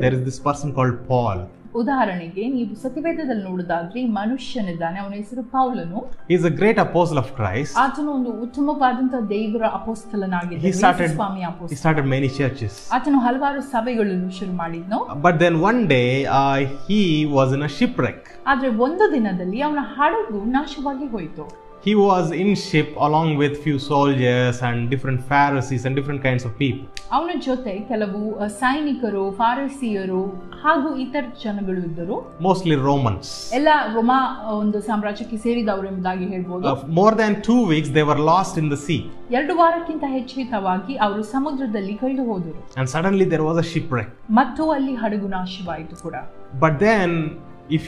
there is this person called Paul. ಉದಾಹರಣೆಗೆ ನೀವು ಸತ್ಯವೇದದಲ್ಲಿ ನೋಡೋದಾದ್ರೆ ಮನುಷ್ಯನಿದ್ದಾನೆ, ಅವನ ಹೆಸರು ಪೌಲನು. He is a great apostle of Christ. ಆತನು ಒಂದು ಉತ್ತಮವಾದಂತಹ ದೇವರ ಅಪೊಸ್ತಲನಾಗಿದ್ದ. He started many churches. ಆತನು ಹಲವಾರು ಸಭೆಗಳನ್ನು ಶುರು ಮಾಡಿದ್ನು. But then one day he was in a shipwreck. ಆದ್ರೆ ಒಂದು ದಿನದಲ್ಲಿ ಅವನ ಹಡಗು ನಾಶವಾಗಿ ಹೋಯಿತು. He was in ship along with few soldiers and different Pharisees and different kinds of people. ಅವನ ಜೊತೆ ಕೆಲವು ಸೈನಿಕರು, ಫಾರಿಸಿಯರು ಹಾಗೂ ಇತರ ಜನಗಳು ಇದ್ದರು. Mostly Romans. ಎಲ್ಲ ರೋಮಾ ಒಂದು ಸಾಮ್ರಾಜ್ಯಕ್ಕೆ ಸೇರಿದವರು ಎಂಬುದಾಗಿ ಹೇಳ್ಬೋದು. More than 2 weeks they were lost in the sea. 2 ವಾರಕ್ಕಿಂತ ಹೆಚ್ಚಿತವಾಗಿ ಅವರು ಸಮುದ್ರದಲ್ಲಿ ಕಳೆದು ಹೋದರು. And suddenly there was a shipwreck. ಮತ್ತು ಅಲ್ಲಿ ಹಡಗು ನಾಶವಾಯಿತು ಕೂಡ. But then if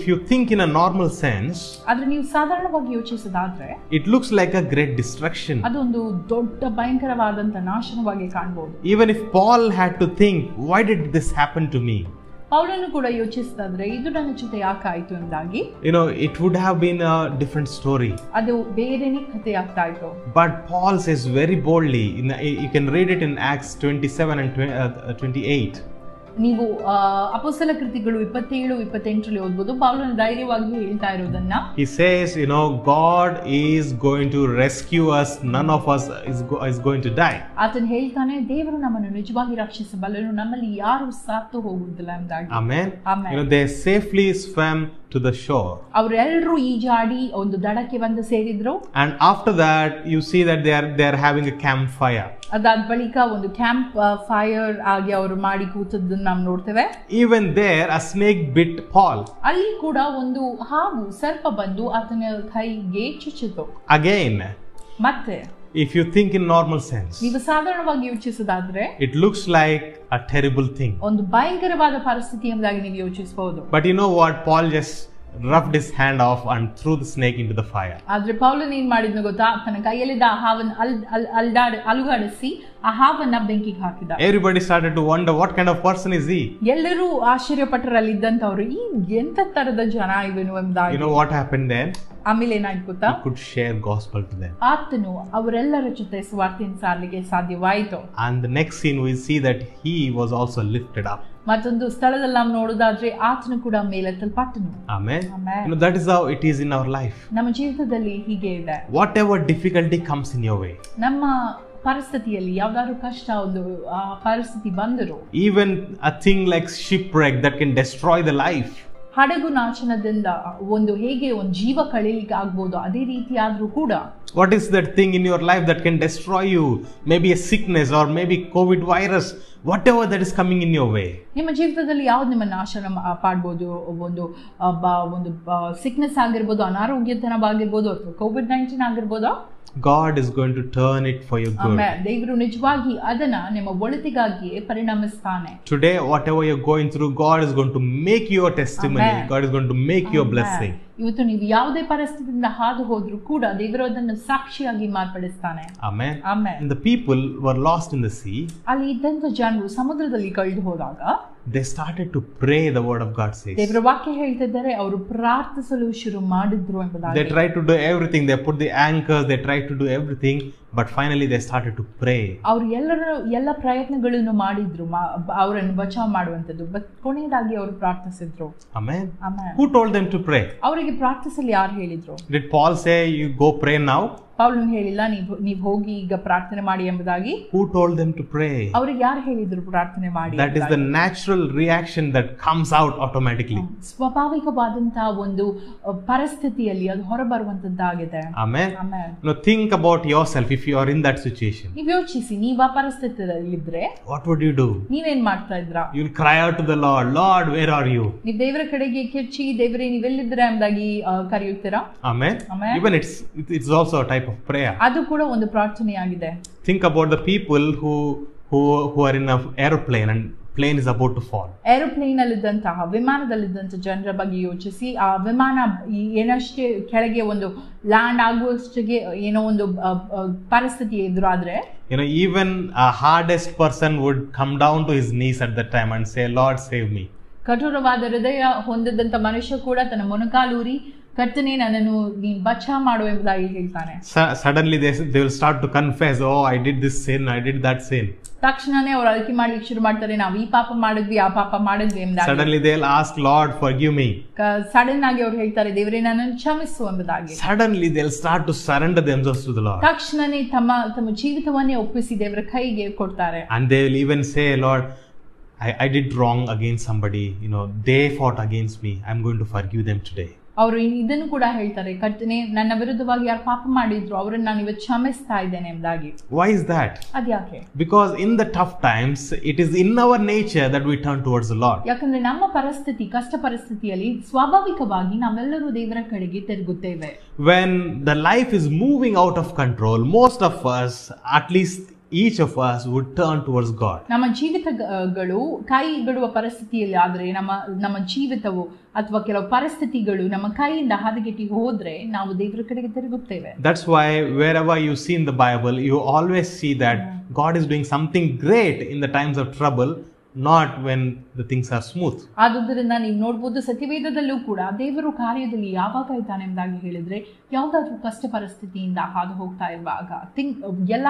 you think in a normal sense, ಆದ್ರೆ ನೀವು ಸಾಧಾರಣವಾಗಿ ಯೋಚಿಸೋದಾದ್ರೆ it looks like a great destruction. ಅದೊಂದು ದೊಡ್ಡ ಭಯಂಕರವಾದಂತ ನಾಶನವಾಗಿ ಕಾಣಬಹುದು. Even if Paul had to think, why did this happen to me? ಪೌಲನು ಕೂಡ ಯೋಚಿಸಿದ್ರೆ ಇದು ನನ್ನ ಜೊತೆ ಯಾಕೆ ಆಯಿತು ಎಂದಾಗಿ, it would have been a different story. ಅದು ಬೇರೆನೇ ಕಥೆ ಆಗ್ತಾ ಇತ್ತು. But Paul says very boldly, you can read it in Acts 27 and 28. ನೀವು ಅಪೊಸ್ತಲ ಕೃತಿಗಳು 27-28 ಓದಬಹುದು. ಪೌಲನು ಧೈರ್ಯವಾಗಿ ಹೇಳ್ತಾ ಇರೋದನ್ನ, he says, God is going to rescue us, none of us is going to die. ಆತನು ಹೇಳ್ತಾನೆ, ದೇವರು ನಮ್ಮನ್ನು ನಿಜವಾಗಿ ರಕ್ಷಿಸಬಲ್ಲನು, ನಮ್ಮಲ್ಲಿ ಯಾರು ಸಾತು ಹೋಗುವುದಿಲ್ಲ ಎಂದಾಗಿ. Amen. They safely swam to the shore. ಅವರೆಲ್ಲರೂ ಈಜಾಡಿ ಒಂದು ದಡಕ್ಕೆ ಬಂದು ಸೇರಿದ್ರು. And after that you see that they are having a campfire. ಅದಾದ ಬಳಿಕ ಒಂದು ಕ್ಯಾಂಪ್ ಫೈರ್ ಆಗಿ ಅವರು ಮಾಡಿ ಕೂತದ್ದನ್ನು ನಾವು ನೋಡ್ತೇವೆ. Even there a snake bit Paul. ಅಲ್ಲಿ ಕೂಡ ಒಂದು ಹಾವು ಸರ್ಪ ಬಂದು ಆತನ ಕೈಗೆ ಚುಚ್ಚಿತು. Again, ಮತ್ತೆ if you think in normal sense, ನೀವು ಸಾಧಾರಣವಾಗಿ ಯೋಚಿಸೋದಾದ್ರೆ it looks like a terrible thing. ಒಂದು ಭಯಂಕರವಾದ ಪರಿಸ್ಥಿತಿ ಎಂಬುದಾಗಿ ನೀವು ಯೋಚಿಸಬಹುದು. But you know what? Paul just rubbed his hand off and threw the snake into the fire. ಆದ್ರೆ ಪೌಲನು ಏನು ಮಾಡಿದ್ನು ಗೊತ್ತಾ? ತನ್ನ ಕೈಯಲ್ಲಿದ್ದ ಆ ಹಾವನ್ನು ಅಲುಗಾಡಿಸಿ ಆ ಹಾವನ್ನ ಬೆಂಕಿಗೆ ಹಾಕಿದ. Everybody started to wonder what kind of person is he. ಎಲ್ಲರೂ ಆಶ್ಚರ್ಯಪಟ್ಟರಲ್ಲಿ ಇದ್ದಂತವರು, ಈ ಎಂತ ತರದ ಜನ ಇವನು ಎಂಬುದಾಗಿ. You know what happened then? ಆಮೇಲೆ ಏನಾಯ್ತು ಗೊತ್ತಾ? He could share gospel to them. ಆತನು ಅವರೆಲ್ಲರ ಜೊತೆ ಸುವಾರ್ತೆಯನ್ನು ಸಾರಲಿಕ್ಕೆ ಸಾಧ್ಯವಾಯಿತು. And the next scene we see that he was also lifted up. ಮತ್ತೊಂದು ಸ್ಥಳದಲ್ಲಿ ನಾವು ನೋಡೋದಾದ್ರೆ ಆತನು ಕೂಡ ಮೇಲೆತ್ತಲ್ಪಟ್ಟನು. Amen. That is how it is in our life. ನಮ್ಮ ಜೀವಿತದಲ್ಲಿ ಹೀಗೆ ಇದೆ. Whatever difficulty comes in your way, ನಮ್ಮ ಪರಿಸ್ಥಿತಿಯಲ್ಲಿ ಯಾವ್ದಾದ್ರು ಕಷ್ಟ ಒಂದು ಪರಿಸ್ಥಿತಿ ಬಂದರು, even a thing like shipwreck that can destroy the life, ಹಡಗು ನಾಶನದಿಂದ ಒಂದು ಹೇಗೆ ಒಂದು ಜೀವ ಕಳೀಲಿಕ್ಕೆ ಆಗ್ಬೋದು, ಅದೇ ರೀತಿ ಆದ್ರೂ ಕೂಡ what is that thing in your life that can destroy you? Maybe a sickness or maybe COVID virus, whatever that is coming in your way. ನಿಮ್ಮ ಜೀವಿತದಲ್ಲಿ ಯಾವ್ದು ನಿಮ್ಮ ನಾಶನ ಪಾಡ್ಬೋದು, ಒಂದು ಸಿಕ್ನೆಸ್ ಆಗಿರ್ಬೋದು, ಅನಾರೋಗ್ಯತನವಾಗಿರ್ಬೋದು, ಅಥವಾ COVID-19 ಆಗಿರ್ಬೋದು, God is going to turn it for your good. ದೇವರು ನಿಜವಾಗಿ ಅದನ್ನ ನಿಮ್ಮ ಒಳಿತಿಗಾಗಿಯೇ ಪರಿಣಮಿಸ್ತಾನೆ. Today whatever you're going through, God is going to make your testimony. God is going to make your blessing. ಇವತ್ತು ನೀವು ಯಾವುದೇ ಪರಿಸ್ಥಿತಿಯಿಂದ ಹಾದು ಹೋದ್ರೂ ಕೂಡ ದೇವರು ಅದನ್ನು ಸಾಕ್ಷಿಯಾಗಿ ಮಾರ್ಪಡಿಸ್ತಾನೆ. Amen. Amen. And the people were lost in the sea. ಅಲ್ಲಿ ಇದ್ದಂತ ಜನರು ಸಮುದ್ರದಲ್ಲಿ ಕಳೆದು ಹೋದಾಗ they started to pray, the word of God says. ದೇವರ ವಾಕ್ಯ ಹೇಳ್ತಿದ್ದಾರೆ, ಅವರು ಪ್ರಾರ್ಥಿಸಲು ಶುರು ಮಾಡಿದ್ರು ಎಂಬುದಾಗಿ. They tried to do everything. They put the anchors, they tried to do everything, but finally they started to pray. ಅವರು ಎಲ್ಲ ಪ್ರಯತ್ನಗಳನ್ನು ಮಾಡಿದ್ರು ಅವರನ್ನು ಬಚಾವ್ ಮಾಡುವಂತದ್ದು, ಬಟ್ ಕೊನೆಯದಾಗಿ ಅವರು ಪ್ರಾರ್ಥಿಸಿದ್ರು. Amen. Amen. Who told them to pray? ಅವರಿಗೆ ಪ್ರಾರ್ಥಿಸಲು ಯಾರು ಹೇಳಿದ್ರು? Did Paul say you go pray now? ಪೌಲನು ಹೇಳಿಲ್ಲ ನೀವು ಹೋಗಿ ಈಗ ಪ್ರಾರ್ಥನೆ ಮಾಡಿ ಎಂಬುದಾಗಿ. Who told them to pray? ಅವರಿಗೆ ಯಾರು ಹೇಳಿದ್ರು ಪ್ರಾರ್ಥನೆ ಮಾಡಿ? That is the natural reaction that comes out automatically. ಸ್ವಾಭಾವಿಕವಾದಂತಹ ಒಂದು ಪರಿಸ್ಥಿತಿಯಲ್ಲಿ ಅದು ಹೊರಬರುವಂತದ್ದಾಗಿದೆ. Amen. Now think about yourself if you are in that situation. ನೀವು ಯೋಚಿಸಿ, ನೀವು ಆ ಪರಿಸ್ಥಿತಿಯಲ್ಲಿ ಇದ್ರೆ what would you do? ನೀವೇನ್ ಮಾಡ್ತಾ ಇದ್ರಾ? You will cry out to the Lord, Lord, where are you? ನೀವು ದೇವರ ಕಡೆಗೆ ಕಿರ್ಚಿ, ದೇವರೇ ನೀವೆಲ್ಲಿದ್ದೀರಾ ಎಂಬುದಾಗಿ ಕರೆಯುತ್ತೀರಾ? Amen. Even it's also a type of prayer. ಅದು ಕೂಡ ಒಂದು ಪ್ರಾರ್ಥನೆಯಾಗಿದೆ. Think about the people who are in an airplane and plane is about to fall. Aeroplane ಅಲ್ಲಿದ್ದಂತಹ ವಿಮಾನದಲ್ಲಿದ್ದಂತಹ ಜನರ ಬಗ್ಗೆ ಯೋಚಿಸಿ, ಆ ವಿಮಾನ ಏನಷ್ಟೇ ಕೆಳಗೆ ಒಂದು ಲ್ಯಾಂಡ್ ಆಗುವಷ್ಟಿಗೆ ಏನೋ ಒಂದು ಪರಿಸ್ಥಿತಿ ಎದುರಾದ್ರೆ, even a hardest person would come down to his knees at that time and say, Lord, save me. ಕಠೋರವಾದ ಹೃದಯ ಹೊಂದಿದಂತ ಮನುಷ್ಯ ಕೂಡ ತನ್ನ ಮೊಣಕಾಲೂರಿ ಕರ್ತನೇ ನನ್ನನ್ನು ನೀನು ಬಚಾವ್ ಮಾಡು ಎಂಬುದಾಗಿ ಹೇಳ್ತಾನೆ. Suddenly they will start to confess, oh, I did this sin, I did that sin. ತಕ್ಷಣನೇ ಅವರು ಅರಿಕೆ ಮಾಡ್ಲಿಕ್ಕೆ ಶುರು ಮಾಡ್ತಾರೆ, ನಾವು ಈ ಪಾಪ ಮಾಡಿದ್ವಿ ಆ ಪಾಪ ಮಾಡಿದ್ವಿ ಎಂಬುದಾಗಿ. Suddenly they'll ask, Lord, forgive me. Sudden ಆಗಿ ಅವ್ರು ಹೇಳ್ತಾರೆ, ದೇವರೇ ನನ್ನನ್ನು ಕ್ಷಮಿಸು ಎಂಬುದಾಗಿ. Suddenly they'll start to surrender themselves to the Lord. ತಕ್ಷಣನೇ ತಮ್ಮ ಜೀವಿತವನ್ನೇ ಒಪ್ಪಿಸಿ ದೇವರ ಕೈಗೆ ಕೊಡ್ತಾರೆ. And they will even say, Lord, I did wrong against somebody, they fought against me, I'm going to forgive them today. ಅವರು ಇದನ್ನು ಕೂಡ ಹೇಳ್ತಾರೆ, ಕರ್ತನೇ ನನ್ನ ವಿರುದ್ಧವಾಗಿ ಯಾರು ಪಾಪ ಮಾಡಿದ್ರು ಅವರನ್ನು ನಾನು ಇವತ್ತು ಕ್ಷಮಿಸ್ತಾ ಇದ್ದೇನೆ ಎಂಬುದಾಗಿ. Why is that? ಅದ್ಯಾಕೆ? Because in the tough times it is in our nature that we turn towards the Lord. ಯಾಕಂದ್ರೆ ನಮ್ಮ ಪರಿಸ್ಥಿತಿ, ಕಷ್ಟ ಪರಿಸ್ಥಿತಿಯಲ್ಲಿ ಸ್ವಾಭಾವಿಕವಾಗಿ ನಾವೆಲ್ಲರೂ ದೇವರ ಕಡೆಗೆ ತಿರುಗುತ್ತೇವೆ. When the life is moving out of control, most of us, at least each of us, would turn towards God. ನಮ್ಮ ಜೀವಿತಗಳು ಕೈಗಡುವ ಪರಿಸ್ಥಿತಿಯಲ್ಲಿ ಆದ್ರೆ ನಮ್ಮ ಜೀವಿತವು ಅಥವಾ ಕೆಲವು ಪರಿಸ್ಥಿತಿಗಳು ನಮ್ಮ ಕೈಯಿಂದ ಹದಗೆಟ್ಟಿ ಹೋದ್ರೆ ನಾವು ದೇವರ ಕಡೆಗೆ ತಿರುಗುತ್ತೇವೆ. That's why wherever you see in the Bible, you always see that God is doing something great in the times of trouble, not when the things are smooth. ಆದುದರಿಂದ ನೀವು ನೋಡಬಹುದು ಸತ್ಯವೇದದಲ್ಲೂ ಕೂಡ ದೇವರು ಕಾರ್ಯದಲ್ಲಿ ಯಾವಾಗ ಇದ್ದಾನೆ ಎಂಬುದಾಗಿ ಹೇಳಿದ್ರೆ, ಯಾವುದಾದ್ರೂ ಕಷ್ಟ ಪರಿಸ್ಥಿತಿಯಿಂದ ಹಾದು ಹೋಗ್ತಾ ಇರುವಾಗ, ಎಲ್ಲ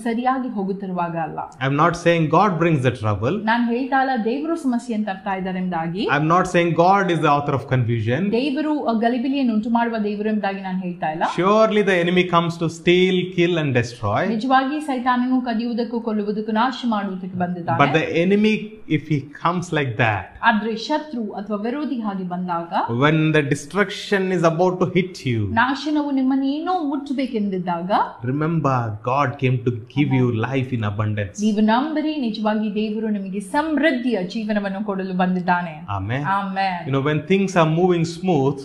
ಸರಿಯಾಗಿ ಹೋಗುತ್ತಿರುವಾಗ ಅಲ್ಲ. I'm not saying God brings the trouble. ನಾನು ಹೇಳ್ತಾ ಇಲ್ಲ ದೇವರು ಸಮಸ್ಯೆಯನ್ನು ತರ್ತಾ ಇದ್ದಾರೆ ಎಂಬುದಾಗಿ. I'm not saying God is the author of confusion. ದೇವರು ಗಲಿಬಿಲಿಯನ್ನು ಉಂಟು ಮಾಡುವ ದೇವರು ಎಂಬುದಾಗಿ ನಾನು ಹೇಳ್ತಾ ಇಲ್ಲ. Surely the enemy comes to steal, kill and destroy. ನಿಜವಾಗಿ ಸೈತಾನನು ಕದಿಯುವುದಕ್ಕೂ ಕೊಲ್ಲುವುದಕ್ಕೂ ನಾಶ ಮಾಡುವುದಕ್ಕೆ ಬಂದಿದ್ದಾನೆ. But the enemy, if he comes like that, ಆದ್ರೆ ಶತ್ರು ಅಥವಾ ವಿರೋಧಿ ಹಾಗೆ ಬಂದಾಗ, when the destruction is about to hit you, ನಾಶನವು ನಿಮ್ಮನ್ನು ಏನೋ ಮುಟ್ಟಬೇಕೆಂದಿದ್ದಾಗ, remember God came to give you life in abundance. ನೀವು ನಂಬರಿ, ನಿಜವಾಗಿ ದೇವರು ನಿಮಗೆ ಸಮೃದ್ಧಿಯ ಜೀವನವನ್ನು ಕೊಡಲು ಬಂದಿದ್ದಾನೆ. Amen. Amen. When things are moving smooth,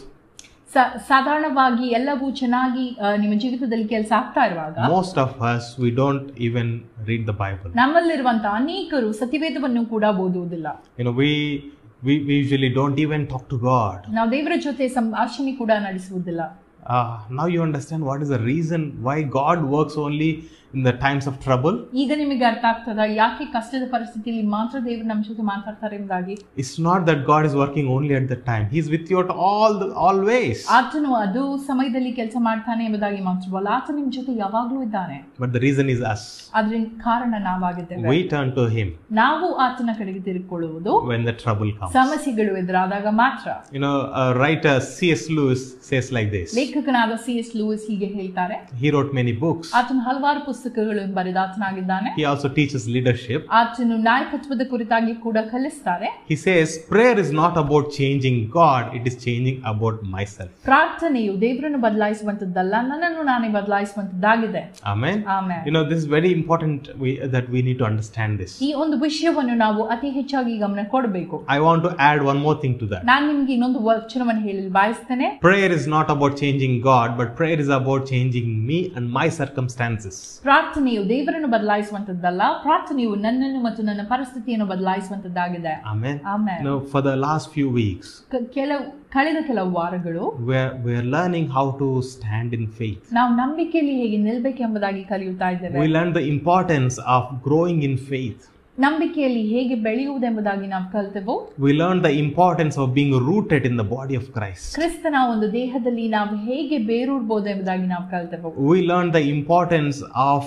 ಸಾಧಾರಣವಾಗಿ ಎಲ್ಲವೂ ಚೆನ್ನಾಗಿ ನಿಮ್ಮ ಜೀವಿತದಲ್ಲಿ ಕೆಲಸ ಆಗ್ತಾ ಇರುವಾಗ, most of us, we don't even read the Bible. ನಮ್ಮಲ್ಲಿರುವಂತಹ ಅನೇಕರು ಸತ್ಯವೇದವನ್ನು ಕೂಡ ಓದುವುದಿಲ್ಲ. We usually don't even talk to God. ನಾವು ದೇವರ ಜೊತೆ ಸಂಭಾಷಣೆ ಕೂಡ ನಡೆಸುವುದಿಲ್ಲ. Now you understand what is the reason why God works only in the times of trouble. ಈಗ ನಿಮಗೆ ಅರ್ಥ ಆಗ್ತದ ಯಾಕೆ ಕಷ್ಟದ ಪರಿಸ್ಥಿತಿಯಲ್ಲಿ ಮಾತ್ರ ದೇವರು ನಮ್ಮ ಜೊತೆ ಮಾತಾಡ್ತಾರೆ ಎಂಬುದಾಗಿ. It's not that God is working only at the time. He is with you at always. ಆತನು ಅದು ಸಮಯದಲ್ಲಿ ಕೆಲಸ ಮಾಡ್ತಾನೆ ಎಂಬುದಾಗಿ ಮಾತ್ರವಲ್ಲ, ಆತನು ನಿಮ್ಮ ಜೊತೆ ಯಾವಾಗಲೂ ಇದ್ದಾನೆ. But the reason is us. ಅದರ ಕಾರಣ ನಾವಾಗಿದ್ದೇವೆ. We turn to him. ನಾವು ಆತನ ಕಡೆಗೆ ತಿರುಗಿಕೊಳ್ಳುವುದು when the trouble comes. ಸಮಸ್ಯೆಗಳು ಎದುರಾದಾಗ ಮಾತ್ರ. Writer C.S. Lewis says like this. ಲೇಖಕನಾದ C.S. Louis ಹೀಗೆ ಹೇಳ್ತಾರೆ. He wrote many books. ಆತನು ಹಲವಾರು ಪುಸ್ತಕಗಳನ್ನು ಬರೆದಾತನಾಗಿದ್ದಾನೆ. He also teaches leadership. ಆತನು ನಾಯಕತ್ವದ ಕುರಿತಾಗಿ ಕೂಡ ಕಲಿಸ್ತಾರೆ. He says prayer is not about changing God, it is changing about myself. ಪ್ರಾರ್ಥನೆಯು ದೇವರನ್ನು ಬದಲಾಯಿಸುವಂತದ್ದಲ್ಲ, ನನ್ನನ್ನು ನಾನೇ ಬದಲಾಯಿಸುವಂತದ್ದಾಗಿದೆ. Amen. Amen. This is very important that we need to understand this. ಈ ಒಂದು ವಿಷಯವನ್ನು ನಾವು ಅತಿ ಹೆಚ್ಚಾಗಿ ಗಮನ ಕೊಡಬೇಕು. I want to add one more thing to that. ನಾನು ನಿಮಗೆ ಇನ್ನೊಂದು ವಚನವನ್ನು ಹೇಳಲು ಬಯಸ್ತೇನೆ. Prayer is not about changing God, but prayer is about changing me and my circumstances. ಪ್ರಾರ್ಥನೆಯು ದೇವರನ್ನು ಬದಲಾಯಿಸುವಂತದ್ದಲ್ಲ, ಪ್ರಾರ್ಥನೆಯು ನನ್ನನ್ನು ಮತ್ತು ನನ್ನ ಪರಿಸ್ಥಿತಿಯನ್ನು ಬದಲಾಯಿಸುವಂತದ್ದಾಗಿದೆ. Amen. Amen. For the last few weeks, ಕಳೆದ ಕೆಲವು ವಾರಗಳು we are learning how to stand in faith. ನಾವು ನಂಬಿಕೆಯಲ್ಲಿ ಹೇಗೆ ನಿಲ್ಲಬೇಕೆಂಬುದಾಗಿ ಕಲಿಯುತ್ತಾ ಇದ್ದೇವೆ. We learn the importance of growing in faith. ನಂಬಿಕೆಯಲ್ಲಿ ಹೇಗೆ ಬೆಳೆಯುವುದೆಂಬುದಾಗಿ ನಾವು ಕಲಿತೆವು. We learn the importance of being rooted in the body of Christ. ಕ್ರಿಸ್ತನ ಒಂದು ದೇಹದಲ್ಲಿ ನಾವು ಹೇಗೆ ಬೇರೂರಬಹುದು ಎಂಬುದಾಗಿ ನಾವು ಕಲಿತೆವು. We learn the importance of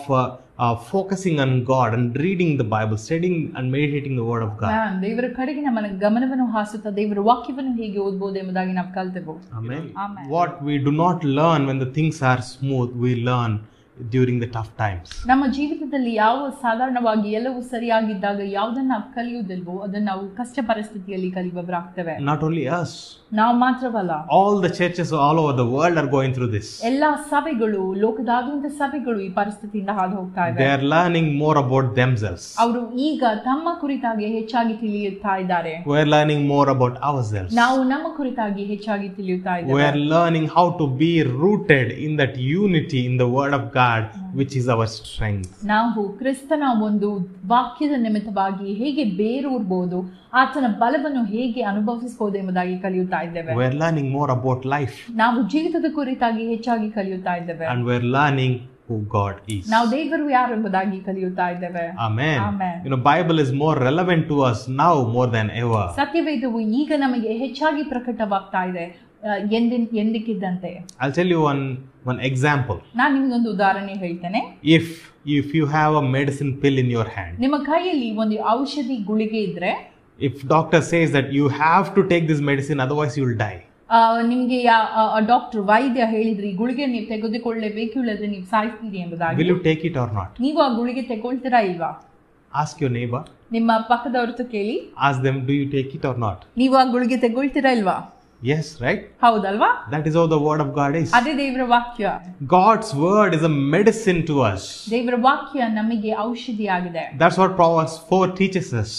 focusing on God and reading the Bible, studying and meditating the word of God. ದೇವರ ಕಡೆಗೆ ನಮ್ಮ ಗಮನವನ್ನು ಹಾಸುತ್ತಾ ದೇವರ ವಾಕ್ಯವನ್ನು ಹೇಗೆ ಓದಬಹುದು ಎಂಬುದಾಗಿ ನಾವು ಕಲಿತೆವು. Amen. What we do not learn when the things are smooth, we learn during the tough times. ನಮ್ಮ ಜೀವಿತದಲ್ಲಿ ಯಾವ ಸಾಧಾರಣವಾಗಿ ಎಲ್ಲವೂ ಸರಿಯಾಗಿದ್ದಾಗ ಯಾವುದನ್ನು ನಾವು ಕಲಿಯುವುದಿಲ್ವೋ ಅದನ್ನು ನಾವು ಕಷ್ಟ ಪರಿಸ್ಥಿತಿಯಲ್ಲಿ ಕಲಿಯುವವರಾಗ್ತೇವೆ. Not only us, ನಾವು ಮಾತ್ರವಲ್ಲ, all the churches all over the world are going through this. ಎಲ್ಲಾ ಸಭೆಗಳು, ಲೋಕದಾದ್ಯಂತ ಸಭೆಗಳು ಈ ಪರಿಸ್ಥಿತಿಯಿಂದ ಹಾದು ಹೋಗ್ತಾ ಇವೆ. They are learning more about themselves. ಅವರು ಈಗ ತಮ್ಮ ಕುರಿತಾಗಿ ಹೆಚ್ಚಾಗಿ ತಿಳಿಯುತ್ತಾ ಇದ್ದಾರೆ. We are learning more about ourselves. ನಾವು ನಮ್ಮ ಕುರಿತಾಗಿ ಹೆಚ್ಚಾಗಿ ತಿಳಿಯುತ್ತಾ ಇದ್ದೇವೆ. We are learning how to be rooted in that unity in the word of God, which is our strength. ನಾವು ಕ್ರಿಸ್ತನ ಒಂದು ವಾಕ್ಯದ ನಿಮಿತ್ತವಾಗಿ ಹೇಗೆ ಬೇರೂರಬಹುದು, ಆತನ ಬಲವನ್ನು ಹೇಗೆ ಅನುಭವಿಸಬಹುದು ಎಂಬುದಾಗಿ ಕಲಿಯುತ್ತಾ ಇದ್ದೇವೆ. We are learning more about life. ನಾವು ಜೀವಿತದ ಕುರಿತಾಗಿ ಹೆಚ್ಚಾಗಿ ಕಲಿಯುತ್ತಾ ಇದ್ದೇವೆ. And we are learning who God is. ನಾವು ದೇವರು ಯಾರು ಎಂಬುದಾಗಿ ಕಲಿಯುತ್ತಾ ಇದ್ದೇವೆ. Amen. Amen. Bible is more relevant to us now more than ever. ಸತ್ಯವೇದವು ಈಗ ನಮಗೆ ಹೆಚ್ಚಾಗಿ ಪ್ರಕಟವಾಗ್ತಾ ಇದೆ ಎಂದಿಕ್ಕಿದ್ದಂತೆ. I'll tell you one example. ನಾನು ನಿಮ್ಗೊಂದು ಉದಾಹರಣೆ ಹೇಳ್ತೇನೆ. If you have a medicine pill in your hand, ನಿಮ್ಮ ಕೈಯಲ್ಲಿ ಒಂದು ಔಷಧಿ ಗುಳಿಗೆ ಇದ್ರೆ, if doctor says that you have to take this medicine otherwise you will die, ನಿಮ್ಗೆ ಡಾಕ್ಟರ್ ವೈದ್ಯ ಹೇಳಿದ್ರಿ ಈ ಗುಳಿಗೆ ನೀವು ತೆಗೆದುಕೊಳ್ಳಲೇಬೇಕು, ಇಲ್ಲದ್ರೆ ನೀವು ಸಾಯ್ತೀರಿ ಎಂಬುದಾಗಿ, will you take it or not? ನೀವು ಆ ಗುಳಿಗೆ ತಗೊಳ್ತೀರಾ ಇಲ್ವಾ? Ask your neighbor. ನಿಮ್ಮ ಪಕ್ಕದವ್ರದ್ದು ಕೇಳಿ. Ask them, do you take it or not? ನೀವು ಆ ಗುಳಿಗೆ ತಗೊಳ್ತೀರಾ ಇಲ್ವಾ? Yes, right? ಹೌದಲ್ವಾ? That is how the word of God is. ಅದೇ ದೇವರ ವಾಕ್ಯ. God's word is a medicine to us. ದೇವರ ವಾಕ್ಯ ನಮಗೆ ಔಷಧಿ ಆಗಿದೆ. That's what Proverbs 4 teaches us.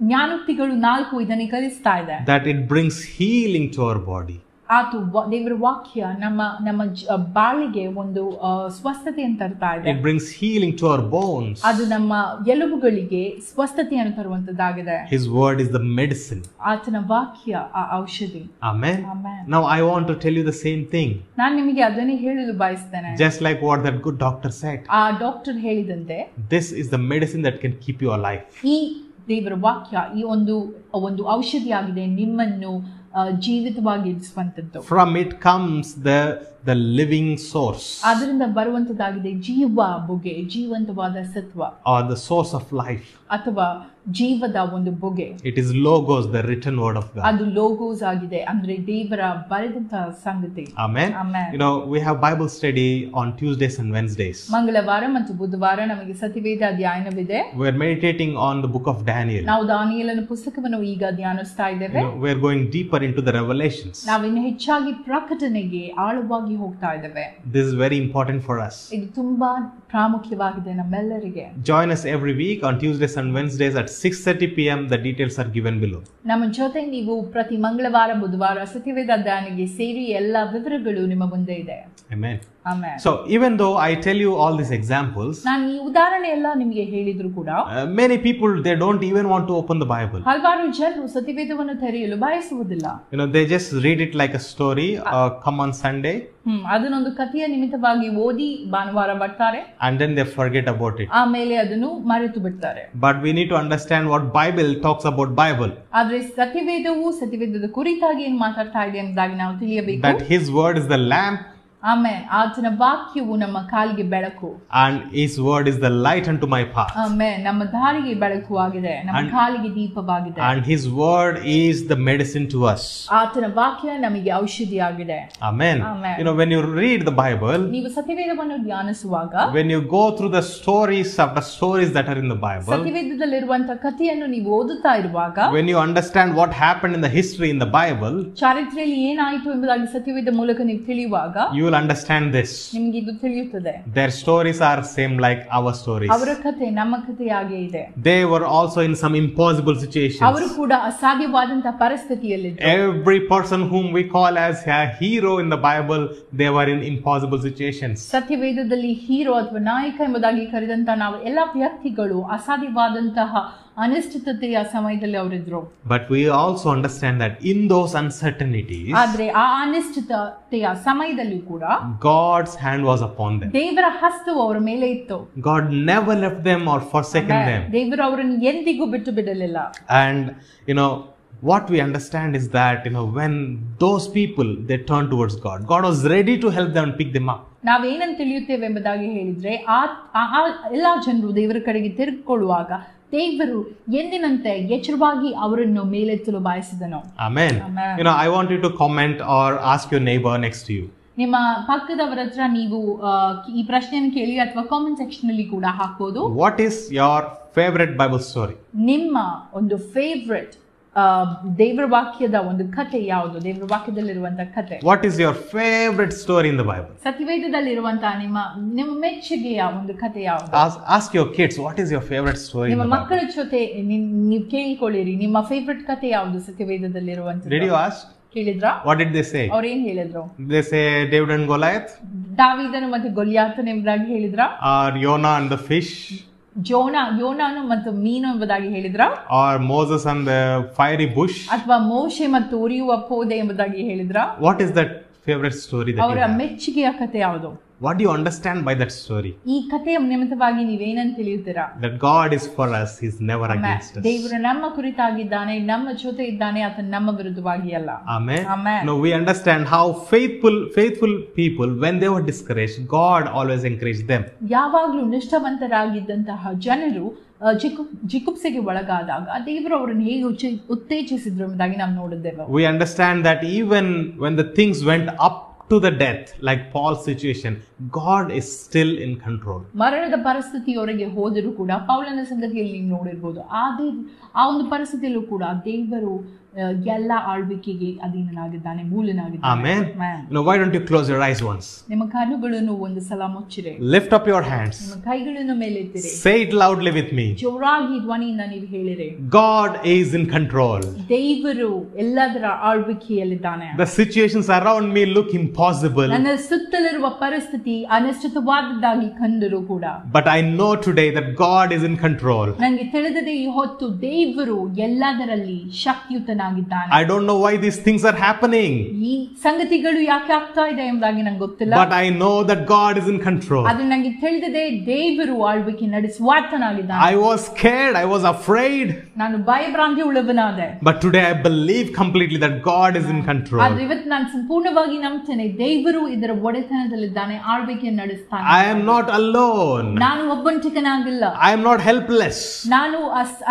ಜ್ಞಾನೋಕ್ತಿಗಳು 4 ಇದನ್ನು ಕಲಿಸ್ತಾ ಇದೆ. That it brings healing to our body. ದೇವರ ವಾಕ್ಯ ನಮ್ಮ ಬಾಳಿಗೆ ಒಂದು ಸ್ವಸ್ಥತೆಯನ್ನು ತರ್ತಾ ಇದೆ. It brings healing to our bones. ಅದು ನಮ್ಮ ಎಲುಬುಗಳಿಗೆ ಸ್ವಸ್ಥತೆಯನ್ನು ತರುವಂತದ್ದಾಗಿದೆ. His word is the medicine. ಆತನ ವಾಕ್ಯ ಆ ಔಷಧಿ. Amen. Amen. Now I want to tell you the same thing. ನಾನು ನಿಮಗೆ ಅದನ್ನೇ ಹೇಳಲು ಬಯಸ್ತೇನೆ. Just like what that good doctor said. ಆ ಡಾಕ್ಟರ್ ಹೇಳಿದಂತೆ, this is the medicine that can keep you alive. ಈ ದೇವರ ವಾಕ್ಯ ಈ ಒಂದು ಔಷಧಿಯಾಗಿದೆ ನಿಮ್ಮನ್ನು ಜೀವಿತವಾಗಿ ಇರಿಸುವಂತದ್ದು. From it comes the living source. ಅದರಿಂದ ಬರುವಂತದ್ದಾಗಿದೆ ಜೀವ ಬುಗೆ, ಜೀವಂತವಾದ ಸತ್ವ, or the source of life. ಅಥವಾ ಜೀವದ ಒಂದು ಬುಗೆ. It is logos, the written word of God. ಅದು ಲೋಗೋಸ್ ಆಗಿದೆ, ಅಂದ್ರೆ ದೇವರ ಬರೆದಂತ ಸಂಗತಿ. Amen. Amen. You know, we have Bible study on Tuesdays and Wednesdays. ಮಂಗಳವಾರ ಮತ್ತು ಬುಧವಾರ ನಮಗೆ ಸತ್ಯವೇದ ಧ್ಯಾನವಿದೆ. We are meditating on the book of Daniel. ನಾವು ದಾನಿಯೇಲನ ಪುಸ್ತಕವನ್ನು ಈಗ ಧ್ಯಾನಿಸ್ತಾ ಇದ್ದೇವೆ. We are going deeper into the revelations. ನಾವು ಇನ್ನು ಹೆಚ್ಚಾಗಿ ಪ್ರಕಟಣೆಗೆ ಆಳವಾಗಿ ಹೋಗ್ತಾ ಇದ್ದೇವೆ. This is very important for us. ಇದು ತುಂಬಾ ಪ್ರಾಮುಖ್ಯವಾಗಿದೆ ನಮ್ಮೆಲ್ಲರಿಗೆ. Join us every week on Tuesdays and Wednesdays at 6:30 p.m. The details are given below. ನಮ್ಮ ಜೊತೆ ನೀವು ಪ್ರತಿ ಮಂಗಳವಾರ ಬುಧವಾರ ಸತ್ಯವೇದ ಧ್ಯಾನಕ್ಕೆ ಸೇರಿ ಎಲ್ಲ ವಿವರಗಳು ನಿಮ್ಮ ಮುಂದೆ ಇದೆ. Amen. Amen. So even though I tell you all these examples, ನಾನು ಈ ಉದಾಹರಣೆ ಎಲ್ಲ ನಿಮಗೆ ಹೇಳಿದ್ರು ಕೂಡ, many people they don't even want to open the Bible. ಹಲವಾರು ಜನರು ಸತ್ಯವೇದವನ್ನು ತೆರೆಯಲು ಬಯಸುವುದಿಲ್ಲ. You know, they just read it like a story, come on Sunday. ಅದನ್ನೊಂದು ಕಥೆಯ ನಿಮಿತ್ತವಾಗಿ ಓದಿ ಭಾನುವಾರ ಬರ್ತಾರೆ, and then they forget about it. ಆಮೇಲೆ ಅದನ್ನು ಮರೆತು ಬಿಡ್ತಾರೆ. But we need to understand what Bible talks about Bible. ಆದ್ರೆ ಸತ್ಯವೇದದ ಕುರಿತಾಗಿ ಏನು ಮಾತಾಡ್ತಾ ಇದೆ ಎಂಬುದಾಗಿ ನಾವು ತಿಳಿಯಬೇಕು. That His word is the lamp. Amen. ಆತನ ವಾಕ್ಯವು ನಮ್ಮ ಕಾಲಿಗೆ ಬೆಳಕು. And His word is the light unto my path. Amen. ನಮ್ಮ ದಾರಿಗೆ ಬೆಳಕು ಆಗಿದೆ, ನಮ್ಮ ಕಾಲಿಗೆ ದೀಪವಾಗಿದೆ. And His word is the medicine to us. ಆತನ ವಾಕ್ಯ ನಮಗೆ ಔಷಧಿಯಾಗಿದೆ. Amen. Amen. You know, when you read the Bible, ನೀವು ಸತ್ಯವೇದವನ್ನು ಧ್ಯಾನಿಸುವಾಗ, when you go through the stories after stories that are in the Bible, ಸತ್ಯವೇದದಲ್ಲಿರುವಂತ ಕಥೆಯನ್ನು ನೀವು ಓದುತ್ತಾ ಇರುವಾಗ, when you understand what happened in the history in the Bible, ಚರಿತ್ರೆಯಲ್ಲಿ ಏನಾಯಿತು ಎಂಬುದಾಗಿ ಸತ್ಯವೇದ ಮೂಲಕ ನೀವು ತಿಳಿಯುವಾಗ, you will understand this. ನಿಮಗೆ ಇದು ತಿಳಿಯುತ್ತದೆ. Their stories are same like our stories. ಅವರ ಕಥೆ ನಮ್ಮ ಕಥೆಯಾಗೇ ಇದೆ. They were also in some impossible situations. ಅವರು ಕೂಡ ಅಸಾಧ್ಯವಾದಂತ ಪರಿಸ್ಥಿತಿಯಲ್ಲಿದ್ದರು. Every person whom we call as a hero in the Bible, they were in impossible situations. ಸತ್ಯವೇದದಲ್ಲಿ ಹೀರೋ ಅಥವಾ ನಾಯಕ ಎಂಬುದಾಗಿ ಕರೆದಂತ ನಾವು ಎಲ್ಲ ವ್ಯಕ್ತಿಗಳು ಅಸಾಧ್ಯವಾದಂತಹ ಅನಿಶ್ಚಿತತೆಯ ಸಮಯದಲ್ಲಿ ಅವರಿದ್ರು. But we also understand that in those uncertainties, ಆದ್ರೆ ಆ ಅನಿಶ್ಚಿತತೆಯ ಸಮಯದಲ್ಲಿ ಕೂಡ God's hand was upon them. ದೇವರ ಹಸ್ತವು ಅವರ ಮೇಲೆ ಇತ್ತು. God never left them or forsaken them. ದೇವರು ಅವರನ್ನು ಎಂದಿಗೂ ಬಿಟ್ಟು ಬಿಡಲಿಲ್ಲ. And you know what we understand is that, you know, when those people they turned towards God, God was ready to help them and pick them up. ನಾವೇನಂತ ತಿಳಿಯುತ್ತೇವೆ ಎಂಬುದಾಗಿ ಹೇಳಿದ್ರೆ, ಆ ಎಲ್ಲಾ ಜನರು ದೇವರ ಕಡೆಗೆ ತಿರುಗಿಕೊಳ್ಳುವಾಗ ದೇವರು ಎಂದಿನಂತೆ ಎಚ್ಚರವಾಗಿ ಅವರನ್ನು ಮೇಲೆತ್ತಲು ಬಯಸಿದನು. Amen. You know, I want you to comment or ask your neighbor next to you. ನಿಮ್ಮ ಪಕ್ಕದವರ ಹತ್ರ ನೀವು ಈ ಪ್ರಶ್ನೆಯನ್ನು ಕೇಳಿ ಅಥವಾ ಕಾಮೆಂಟ್ ಸೆಕ್ಷನ್ ಅಲ್ಲಿ ಕೂಡ ಹಾಕಬಹುದು. What is your favorite Bible story? ನಿಮ್ಮ ಒಂದು ಫೇವರೆಟ್ ದೇವರ ವಾಕ್ಯದ ಒಂದು ಕಥೆ ಯಾವುದು? ದೇವರ ವಾಕ್ಯದಲ್ಲಿರುವಂತಹ ಕಥೆ. What is your favorite story in the Bible? ಸತ್ಯವೇದದಲ್ಲಿರುವಂತಹ ನಿಮ್ಮ ಮೆಚ್ಚುಗೆಯ ಒಂದು ಕಥೆ ಯಾವುದು? Ask your kids, what is your favorite story in the Bible? ನಿಮ್ಮ ಮಕ್ಕಳ ಜೊತೆ ನೀವು ಕೇಳಿಕೊಳ್ಳಿರಿ, ನಿಮ್ಮ ಫೇವರೆಟ್ ಕಥೆ ಯಾವುದು ಸತ್ಯವೇದದಲ್ಲಿರುವಂತಹ? Did you ask? ಕೇಳಿದ್ರಾ? What did they say? ಅವ್ರು ಏನ್ ಹೇಳಿದ್ರು? They say David and Goliath? ದಾವೀದನು ಮತ್ತು ಗೊಲಿಯಾತನು ಎಂಬುದಾಗಿ ಹೇಳಿದ್ರಾ? Or Jonah and the fish? ಯೋನಾನು ಮತ್ತು ಮೀನು ಎಂಬುದಾಗಿ ಹೇಳಿದ್ರಾ? Or Moses and the fiery bush? ಅಥವಾ ಮೋಶೆ ಮತ್ತು ಉರಿಯುವ ಪೊದೆ ಎಂಬುದಾಗಿ ಹೇಳಿದ್ರಾ? What is that favorite story that you ಅವರ have? ಮೆಚ್ಚುಗೆಯ ಕಥೆ ಯಾವುದು? What do you understand by that story? ಈ ಕಥೆಯ ನಿಮಿತ್ತವಾಗಿ ನೀವೇನಂತ ತಿಳಿಯುತ್ತೀರಾ? That God is for us, He is never against us. ದೇವರು ನಮ್ಮ ಕುರಿತಾಗಿದ್ದಾನೆ, ನಮ್ಮ ಜೊತೆ ಇದ್ದಾನೆ, ಆತ ನಮ್ಮ ವಿರುದ್ಧವಾಗಿ ಅಲ್ಲ. Amen. Amen. Now we understand how faithful people, when they were discouraged, God always encouraged them. ಯಾವಾಗಲೂ ನಿಷ್ಠಾವಂತರಾಗಿದ್ದಂತಹ ಜನರು ಜಿಗುಪ್ಸೆಗೆ ಒಳಗಾದಾಗ ದೇವರು ಅವರನ್ನು ಹೇಗೆ ಉತ್ತೇಜಿಸಿದ್ರು ಎಂಬುದಾಗಿ ನಾವು ನೋಡಿದ್ದೇವೆ. We understand that even when the things went up to the death, like Paul's situation, God is still in control. ಮರಣದ ಪರಿಸ್ಥಿತಿಯವರೆಗೆ ಹೋದರೂ ಕೂಡ ಪೌಲನ ಸಂಗತಿಯಲ್ಲಿ ನೀವು ನೋಡಿರ್ಬೋದು, ಆ ಒಂದು ಪರಿಸ್ಥಿತಿಯಲ್ಲೂ ಕೂಡ ದೇವರು ಎಲ್ಲ ಆಳ್ವಿಕೆಗೆ ಅಧೀನನಾಗಿದ್ದಾನೆ, ಮೂಲನಾಗಿದ್ದಾನೆ. Amen. Now why don't you close your eyes once? ನಿಮ್ಮ ಕಣ್ಣುಗಳನ್ನು ಒಂದು ಸಲ ಮುಚ್ಚಿರಿ. Lift up your hands. ನಿಮ್ಮ ಕೈಗಳನ್ನು ಮೇಲೆತ್ತಿರಿ. Say it loudly with me. ಜೋರಾಗಿ ಧ್ವನಿಯಿಂದ ನೀವು ಹೇಳಿರಿ. God is in control. ದೇವರು ಎಲ್ಲದರ ಆಳ್ವಿಕೆಯಲ್ಲಿದ್ದಾನೆ. The situations around me look impossible. ನನ್ನ ಸುತ್ತಲಿರುವ ಪರಿಸ್ಥಿತಿ ಅನಿಶ್ಚಿತವಾದದ್ದಾಗಿ ಕಂಡರೂ ಕೂಡ, but I know today that God is in control. ನನಗೆ ತಿಳಿದಿದೆ ಈ ಹೊತ್ತು ದೇವರು ಎಲ್ಲದರಲ್ಲಿ ಶಕ್ತಿಯುತನಾಗಿದ್ದಾನೆ. I don't know why these things are happening. ಈ ಸಂಗತಿಗಳು ಯಾಕೆ ಆಗ್ತಾ ಇದೆ ಎಂಬುದಾಗಿ ನಂಗೆ ಗೊತ್ತಿಲ್ಲ. But I know that God is in control. ಅದು ನನಗೆ ತಿಳಿದಿದೆ ದೇವರು ಆಳ್ವಿಕೆ ನಡೆಸುವಾತನಾಗಿದ್ದಾನೆ. I was scared, I was afraid. ನಾನು ಭಯಭ್ರಾಂತಿ ಉಳ್ಳವನಾದೆ. But today I believe completely that God is in control. ಆದ್ರೆ ಇವತ್ತು ನಾನು ಸಂಪೂರ್ಣವಾಗಿ ನಂಬ್ತೇನೆ ದೇವರು ಇದರ ಒಡೆತನದಲ್ಲಿದ್ದಾನೆ, ಆಳ್ವಿಕೆಯನ್ನು ನಡೆಸ್ತಾನೆ. I am not alone. ನಾನು ಒಬ್ಬಂಟಿಗನಾಗಿಲ್ಲ. I am not helpless. ನಾನು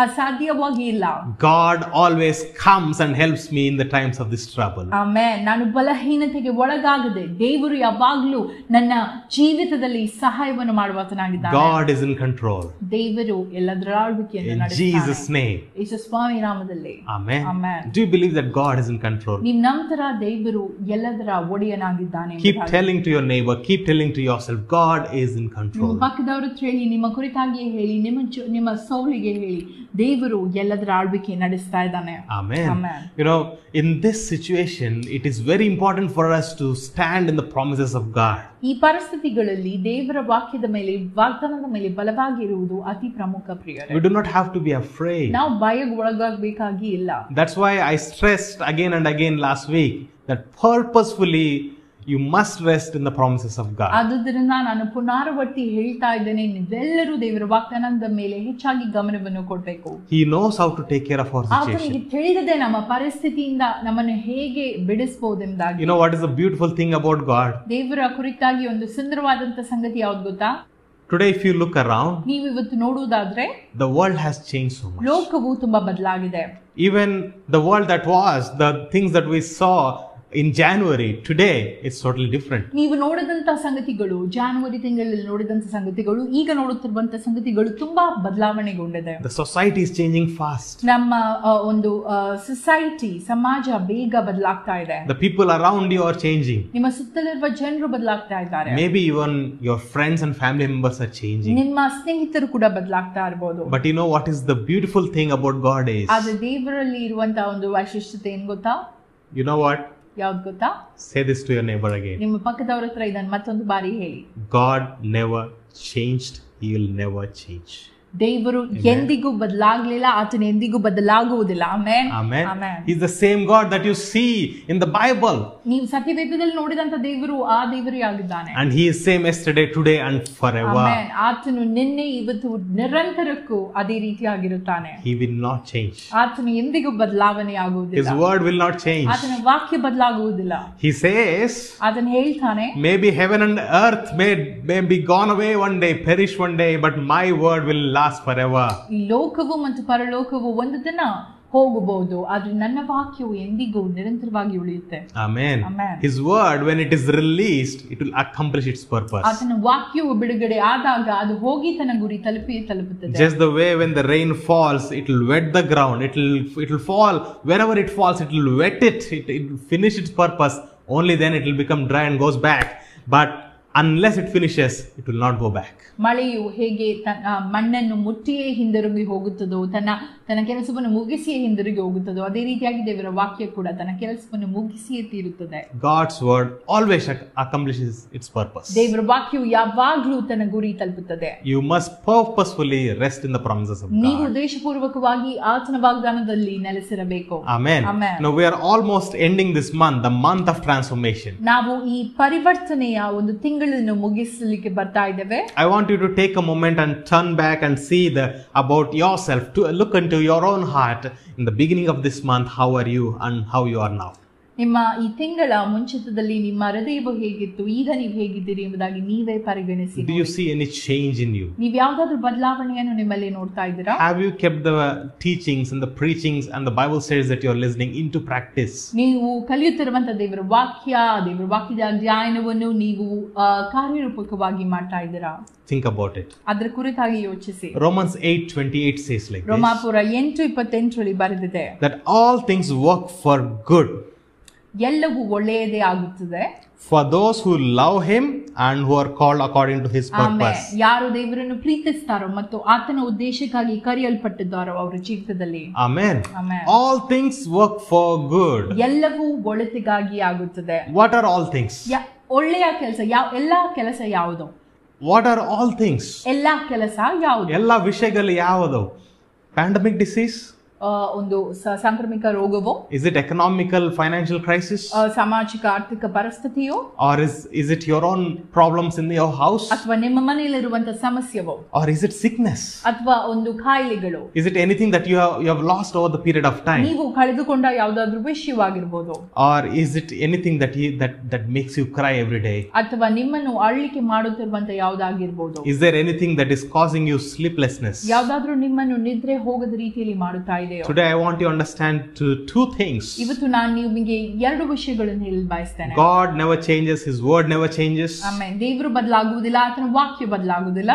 ಅಸಾಧ್ಯವಾಗಿ ಇಲ್ಲ. God always comes and helps me in the times of this trouble. Amen. ನಾನು ಬಲಹೀನತೆಗೆ ಒಳಗಾಗದೆ ದೇವರು ಯಾವಾಗಲೂ ನನ್ನ ಜೀವಿತದಲ್ಲಿ ಸಹಾಯವನ್ನು ಮಾಡುವಾತನಾಗಿದ್ದಾನೆ. God is in control. ದೇವರು ಎಲ್ಲದರ ಆಳ್ವಿಕೆಯನ್ನು ನಡೆಸ್ತಾನೆ. In Jesus name. ಯೇಸು ಸ್ವಾಮಿ ನಾಮದಲ್ಲಿ. Amen. Amen. Do you believe that God is in control? ನೀವು ನಂತರ ದೇವರು ಎಲ್ಲದರ ಒಡೆಯನಾಗಿದ್ದಾನೆ. Keep telling to your neighbor, keep telling to yourself, God is in control. ನಿಮ್ಮ ಪಕ್ಕದವರ ಹತ್ರ ಹೇಳಿ, ನಿಮ್ಮ ಕುರಿತಾಗಿಯೇ ಹೇಳಿ, ನಿಮ್ಮ ಸೌಲಿಗೆ ಹೇಳಿ, ದೇವರು ಎಲ್ಲದರ ಆಳ್ವಿಕೆ ನಡೆಸ್ತಾ ಇದ್ದಾನೆ. Amen. Amen. You know, in this situation, it is very important for us to stand in the promises of God. ಈ ಪರಿಸ್ಥಿತಿಗಳಲ್ಲಿ ದೇವರ ವಾಕ್ಯದ ಮೇಲೆ, ವಾಗ್ದಾನದ ಮೇಲೆ ಬಲವಾಗಿರುವುದು ಅತಿ ಪ್ರಮುಖ ಪ್ರಿಯರೇ. We do not have to be afraid. ನಾವು ಭಯಕ್ಕೆ ಒಳಗಾಗಬೇಕಾಗಿ ಇಲ್ಲ. That's why I stressed again and again last week that purposefully you must rest in the promises of God. ಆದುದರಿಂದ ನಾನು ಪುನರಾವರ್ತಿ ಹೇಳ್ತಾ ಇದ್ದೇನೆ, ನೀವೆಲ್ಲರೂ ದೇವರ ವಾಗ್ದಾನದ ಮೇಲೆ ಹೆಚ್ಚಾಗಿ ಗಮನವನ್ನು ಕೊಡಬೇಕು. He knows how to take care of our situation. ಆತನಿಗೆ ತಿಳಿದಿದೆ ನಮ್ಮ ಪರಿಸ್ಥಿತಿಯಿಂದ ನಮ್ಮನ್ನು ಹೇಗೆ ಬಿಡಿಸಬಹುದೆಂಬುದಾಗಿ. You know what is the beautiful thing about God? ದೇವರ ಕುರಿತಾಗಿ ಒಂದು ಸುಂದರವಾದಂತ ಸಂಗತಿ ಯಾವುದು ಗೊತ್ತಾ? Today if you look around, ನೀವು ಇವತ್ತು ನೋಡುವುದಾದ್ರೆ the world has changed so much. ಲೋಕವು ತುಂಬಾ ಬದಲಾಗಿದೆ. Even the world that was, the things that we saw in January, today it's totally different. ನೀವು ನೋಡಿದಂತ ಸಂಗತಿಗಳು, ಜಾನ್ವರಿ ತಿಂಗಳಲ್ಲಿ ನೋಡಿದಂತ ಸಂಗತಿಗಳು, ಈಗ ನೋಡುತ್ತಿರುವಂತ ಸಂಗತಿಗಳು ತುಂಬಾ ಬದಲಾವಣೆಗೊಂಡಿದೆ. The society is changing fast. ನಮ್ಮ ಒಂದು ಸೊಸೈಟಿ, ಸಮಾಜ ಬೇಗ ಬದಲಾಗ್ತಾ ಇದೆ. The people around you are changing. ನಿಮ್ಮ ಸುತ್ತಲಿರುವ ಜನರು ಬದಲಾಗ್ತಾ ಇದ್ದಾರೆ. Maybe even your friends and family members are changing. ನಿಮ್ಮ ಸ್ನೇಹಿತರು ಕೂಡ ಬದಲಾಗ್ತಾ ಇರಬಹುದು. But you know what is the beautiful thing about God is? ಆದ್ರೆ ದೇವರಲ್ಲಿ ಇರುವಂತ ಒಂದು ವೈಶಿಷ್ಟ್ಯತೆ ಏನ್ ಗೊತ್ತಾ? You know what? ಯಾವ್ದು ಗೊತ್ತಾ? Say this to your neighbor again. ನಿಮ್ಮ ಪಕ್ಕದವರ ಹತ್ರ ಇದನ್ನು ಮತ್ತೊಂದು ಬಾರಿ ಹೇಳಿ. God never changed. He will never change. ದೇವರು ಎಂದಿಗೂ ಬದಲಾಗಲಿಲ್ಲ, ಆತನು ಎಂದಿಗೂ ಬದಲಾಗುವುದಿಲ್ಲ. Amen. Amen. Amen. He's the same God that you see in the Bible. ನೀವು ಸತ್ಯವೇದದಲ್ಲಿ ನೋಡಿದಂತ ದೇವರು ಆ ದೇವರೇ ಆಗಿದ್ದಾನೆ. And he is same yesterday, today and forever. Amen. ಆತನು ನಿನ್ನೆ, ಇವತ್ತು, ನಿರಂತರಕ್ಕೂ ಅದೇ ರೀತಿಯಾಗಿರುತ್ತಾನೆ. He will not change. ಆತನು ಎಂದಿಗೂ ಬದಲಾವಣೆ ಆಗುವುದಿಲ್ಲ. His word will not change. ಆತನ ವಾಕ್ಯ ಬದಲಾಗುವುದಿಲ್ಲ. He says, ಆತನು ಹೇಳ್ತಾನೆ, maybe heaven and earth may be gone away one day, perish one day, but my word will last forever. ಈ ಲೋಕವು ಮತ್ತು ಪರಲೋಕವು ಒಂದು ದಿನ ಹೋಗಬಹುದು, ಆದ್ರೆ ನನ್ನ ವಾಕ್ಯವು ಎಂದಿಗೂ ನಿರಂತರವಾಗಿ ಉಳಿಯುತ್ತೆ. Amen. Amen. His word, when it is released, it will accomplish its purpose. ಆತನ ವಾಕ್ಯವು ಬಿಡುಗಡೆ ಆದಾಗ ಅದು ಹೋಗಿ ತನ್ನ ಗುರಿ ತಲುಪುತ್ತದೆ. Just the way when the rain falls, it will wet the ground. It will fall wherever it falls. It will wet it. It will finish its purpose. Only then it will become dry and goes back. But unless it finishes, it will not go back. ಮಳೆಯು ಹೇಗೆ ಮಣ್ಣನ್ನು ಮುಟ್ಟಿಯೇ ಹಿಂದಿರುಗಿ ಹೋಗುತ್ತದೋ, ತನ್ನ ತನ್ನ ಕೆಲಸವನ್ನು ಮುಗಿಸಿಯೇ ಹಿಂದಿರುಗಿ ಹೋಗುತ್ತದೋ ಅದೇ ರೀತಿಯಾಗಿ ದೇವರ ವಾಕ್ಯ ಕೂಡ ತನ್ನ ಕೆಲಸವನ್ನು ಮುಗಿಸಿಯೇ ತೀರುತ್ತದೆ. God's word always accomplishes its purpose. ದೇವರ ವಾಕ್ಯವು ಯಾವಾಗಲೂ ತನ್ನ ಗುರಿ ತಲುಪುತ್ತದೆ. You must purposefully rest in the promises of God. ನೀವು ಉದ್ದೇಶಪೂರ್ವಕವಾಗಿ ಆತನ ವಾಗ್ದಾನದಲ್ಲಿ ನೆಲೆಸಿರಬೇಕು. Amen. Amen. Now we are almost ending this month, the month of transformation. ನಾವು ಈ ಪರಿವರ್ತನೆಯ ಒಂದು ತಿಂಗಳನ್ನು ಮುಗಿಸಲಿಕ್ಕೆ ಬರ್ತಾ ಇದ್ದೇವೆ. I want you to take a moment and turn back and see about yourself, to look into your own heart in the beginning of this month. How are you and how you are now? ನಿಮ್ಮ ಈ ತಿಂಗಳ ಮುಂಚಿತದಲ್ಲಿ ನಿಮ್ಮ ಹೃದಯವು ಹೇಗಿತ್ತು, ಈಗ ನೀವು ಹೇಗಿದ್ದೀರಿ ಎಂಬುದಾಗಿ ನೀವೇ ಪರಿಗಣಿಸಿ. Do you see any change in you? ನೀವು ಯಾವುದಾದ್ರೂ ಬದಲಾವಣೆಯನ್ನು ನಿಮ್ಮಲ್ಲಿ ನೋಡ್ತಾ ಇದ್ದೀರಾ? Have you kept the teachings and the preachings and the Bible says that you are listening into practice? ನೀವು ಕಲಿಯುತ್ತಿರುವಂತಹ ದೇವರ ವಾಕ್ಯದ ಅಧ್ಯಯನವನ್ನು ನೀವು ಕಾರ್ಯರೂಪಕವಾಗಿ ಮಾಡ್ತಾ ಇದ್ದೀರಾ? Think about it. ಅದರ ಕುರಿತಾಗಿ ಯೋಚಿಸಿ. Romans 8:28 says like this. ರೋಮಾಪುರ 8:28 ಬರೆದಿದೆ. That all things work for good. ಎಲ್ಲವೂ ಒಳ್ಳೆಯದೇ ಆಗುತ್ತದೆ. For those who love him and who are called according to his purpose. ಯಾರು ದೇವರನ್ನು ಪ್ರೀತಿಸ್ತಾರೋ ಮತ್ತು ಆತನ ಉದ್ದೇಶಕ್ಕಾಗಿ ಕರೆಯಲ್ಪಟ್ಟಿದ್ದಾರೋ ಅವರ ಜೀವಿತದಲ್ಲಿ. Amen. Amen. All things work for good. ಎಲ್ಲವೂ ಒಳಿತಿಗಾಗಿ ಆಗುತ್ತದೆ. What are all things? ಒಳ್ಳೆಯ ಕೆಲಸ ಎಲ್ಲಾ ಕೆಲಸ ಯಾವುದು? What are all things? ಎಲ್ಲಾ ಕೆಲಸ ಯಾವುದು? ಎಲ್ಲಾ ವಿಷಯಗಳು ಯಾವುದು? Pandemic disease? ಒಂದು ಸಾಂಕ್ರಾಮಿಕ ರೋಗವೋ? Is it economical financial crisis? ಸಾಮಾಜಿಕ ಆರ್ಥಿಕ ಪರಿಸ್ಥಿತಿಯೋ? Or is it your own problems in your house? ಅಥವಾ ನಿಮ್ಮ ಮನೆಯಲ್ಲಿರುವಂತ ಸಮಸ್ಯೆವೋ? Or is it sickness? ಅಥವಾ ಒಂದು ಕಾಯಿಲೆಗಳು? Is it anything that you have lost over the period of time? ನೀವು ಕಳೆದುಕೊಂಡ ಯಾವುದಾದ್ರೂ ವಿಷಯವಾಗಿರಬಹುದು. Or is it anything that makes you cry every day? ಅಥವಾ ನಿಮ್ಮನ್ನು ಅಳ್ಳಿಕೆ ಮಾಡುತ್ತಿರುವಂತ ಯಾವುದಾಗಿರಬಹುದು? Is there anything that is causing you sleeplessness? ಯಾವುದಾದ್ರೂ ನಿಮ್ಮನ್ನು ನಿದ್ರೆ ಹೋಗದ ರೀತಿಯಲ್ಲಿ ಮಾಡುತ್ತಾ ಇದೆ? Today I want you to understand two things. ಇವತ್ತು ನಾನು ನಿಮಗೆ ಎರಡು ವಿಷಯಗಳನ್ನು ಹೇಳಲು ಬಯಸ್ತೇನೆ. God never changes, his word never changes. Amen. ದೇವರು ಬದಲಾಗುವುದಿಲ್ಲ, ಆತನ ವಾಕ್ಯ ಬದಲಾಗುವುದಿಲ್ಲ.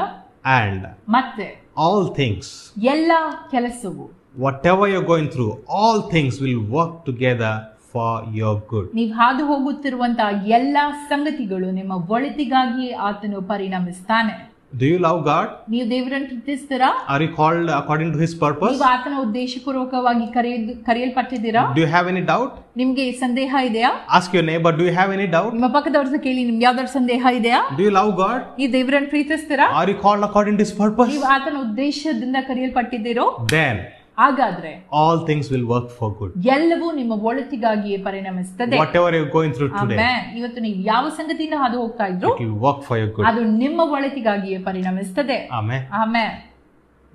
And ಮತ್ತೆ all things, ಎಲ್ಲ ಕೆಲಸವು, whatever you're going through, all things will work together for your good. ನೀವು ಹಾದು ಹೋಗುತ್ತಿರುವಂತಹ ಎಲ್ಲಾ ಸಂಗತಿಗಳು ನಿಮ್ಮ ಒಳಿತಿಗಾಗಿ ಆತನು ಪರಿಣಮಿಸ್ತಾನೆ. Do you love God? ನೀವು ದೇವರನ್ನು ಪ್ರೀತಿಸ್ತೀರಾ? Are you called according to his purpose? ನೀವು ಆತನ ಉದ್ದೇಶಪೂರ್ವಕವಾಗಿ ಕರೆಯಲ್ಪಟ್ಟಿದ್ದೀರಾ? Do you have any doubt? ನಿಮಗೆ ಸಂದೇಹ ಇದೆಯಾ? Ask your neighbor, do you have any doubt? ನಿಮ್ಮ ಪಕ್ಕದವರನ್ನ ಕೇಳಿ, ನಿಮ್ಗೆ ಯಾವ್ದಾದ್ರು ಸಂದೇಹ ಇದೆಯಾ? Do you love God? ನೀವು ದೇವರನ್ನು ಪ್ರೀತಿಸ್ತೀರಾ? Are you called according to his purpose? ನೀವು ಆತನ ಉದ್ದೇಶದಿಂದ ಕರೆಯಲ್ಪಟ್ಟಿದ್ದೀರೋ? Then ಹಾಗಾದ್ರೆ all things will work for good. ಎಲ್ಲವೂ ನಿಮ್ಮ ಒಳಿತಿಗಾಗಿಯೇ ಪರಿಣಮಿಸುತ್ತದೆ. Whatever you're going through today, amen. ಇವತ್ತು ನೀವು ಯಾವ ಸಂಗತಿಯಿಂದ ಹಾದು ಹೋಗ್ತಾ ಇದ್ರು, it will work for your good. ಅದು ನಿಮ್ಮ ಒಳಿತಿಗಾಗಿಯೇ ಪರಿಣಮಿಸುತ್ತದೆ. Amen. Amen.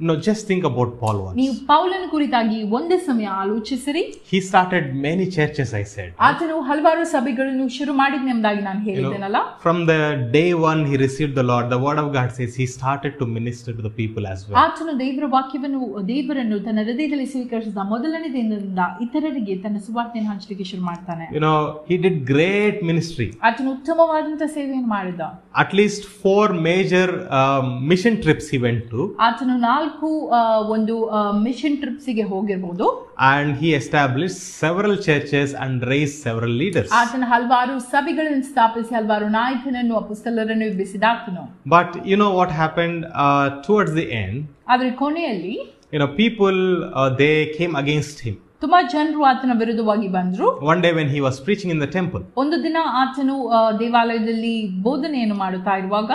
No, just think about Paul once. ನೀವು ಪೌಲನ ಕುರಿತಾಗಿ ಒಂದೇ ಸಮಯ ಆಲೋಚಿಸಿರಿ. He started many churches, I said. ಆತನು ಹಲವಾರು ಸಭೆಗಳನ್ನು ಶುರು ಮಾಡಿದನೆಂಬುದಾಗಿ ನಾನು ಹೇಳಿದ್ದೇನಲ್ಲ. From the day one he received the Lord, the word of God says he started to minister to the people as well. ಆತನು ದೇವರನ್ನು ತನ್ನ ಹೃದಯದಲ್ಲಿ ಸ್ವೀಕರಿಸಿದ ಮೊದಲನೇ ದಿನದಿಂದ ಇತರರಿಗೆ ತನ್ನ ಸುವಾರ್ತೆಯನ್ನು ಹಂಚಲಿಕ್ಕೆ ಶುರು ಮಾಡ್ತಾನೆ. He did great ministry. ಆತನು ಉತ್ತಮವಾದಂತಹ ಸೇವೆಯನ್ನು ಮಾಡಿದ. At least 4 major mission trips he went to. ಆತನು 4 ಒಂದು ಮಿಷನ್ ಟ್ರಿಪ್ಸ್ ಗೆ ಹೋಗಿರಬಹುದು. And he established several churches and raised several leaders. ಆತನು ಹಲವಾರು ಸಭೆಗಳನ್ನು ಸ್ಥಾಪಿಸಿ ಹಲವಾರು ನಾಯಕರನ್ನು ಅಪೊಸ್ತಲರನ್ನು ಎಬ್ಬಿಸಿದಾತನು. But you know what happened towards the end? ಆದರೆ ಕೊನೆಯಲ್ಲಿ people they came against him. ತುಂಬಾ ಜನರು ಆತನ ವಿರುದ್ಧವಾಗಿ ಬಂದ್ರು. One day when he was preaching in the temple, ಒಂದು ದಿನ ಆತನು ದೇವಾಲಯದಲ್ಲಿ ಬೋಧನೆಯನ್ನು ಮಾಡುತ್ತಾ ಇರುವಾಗ,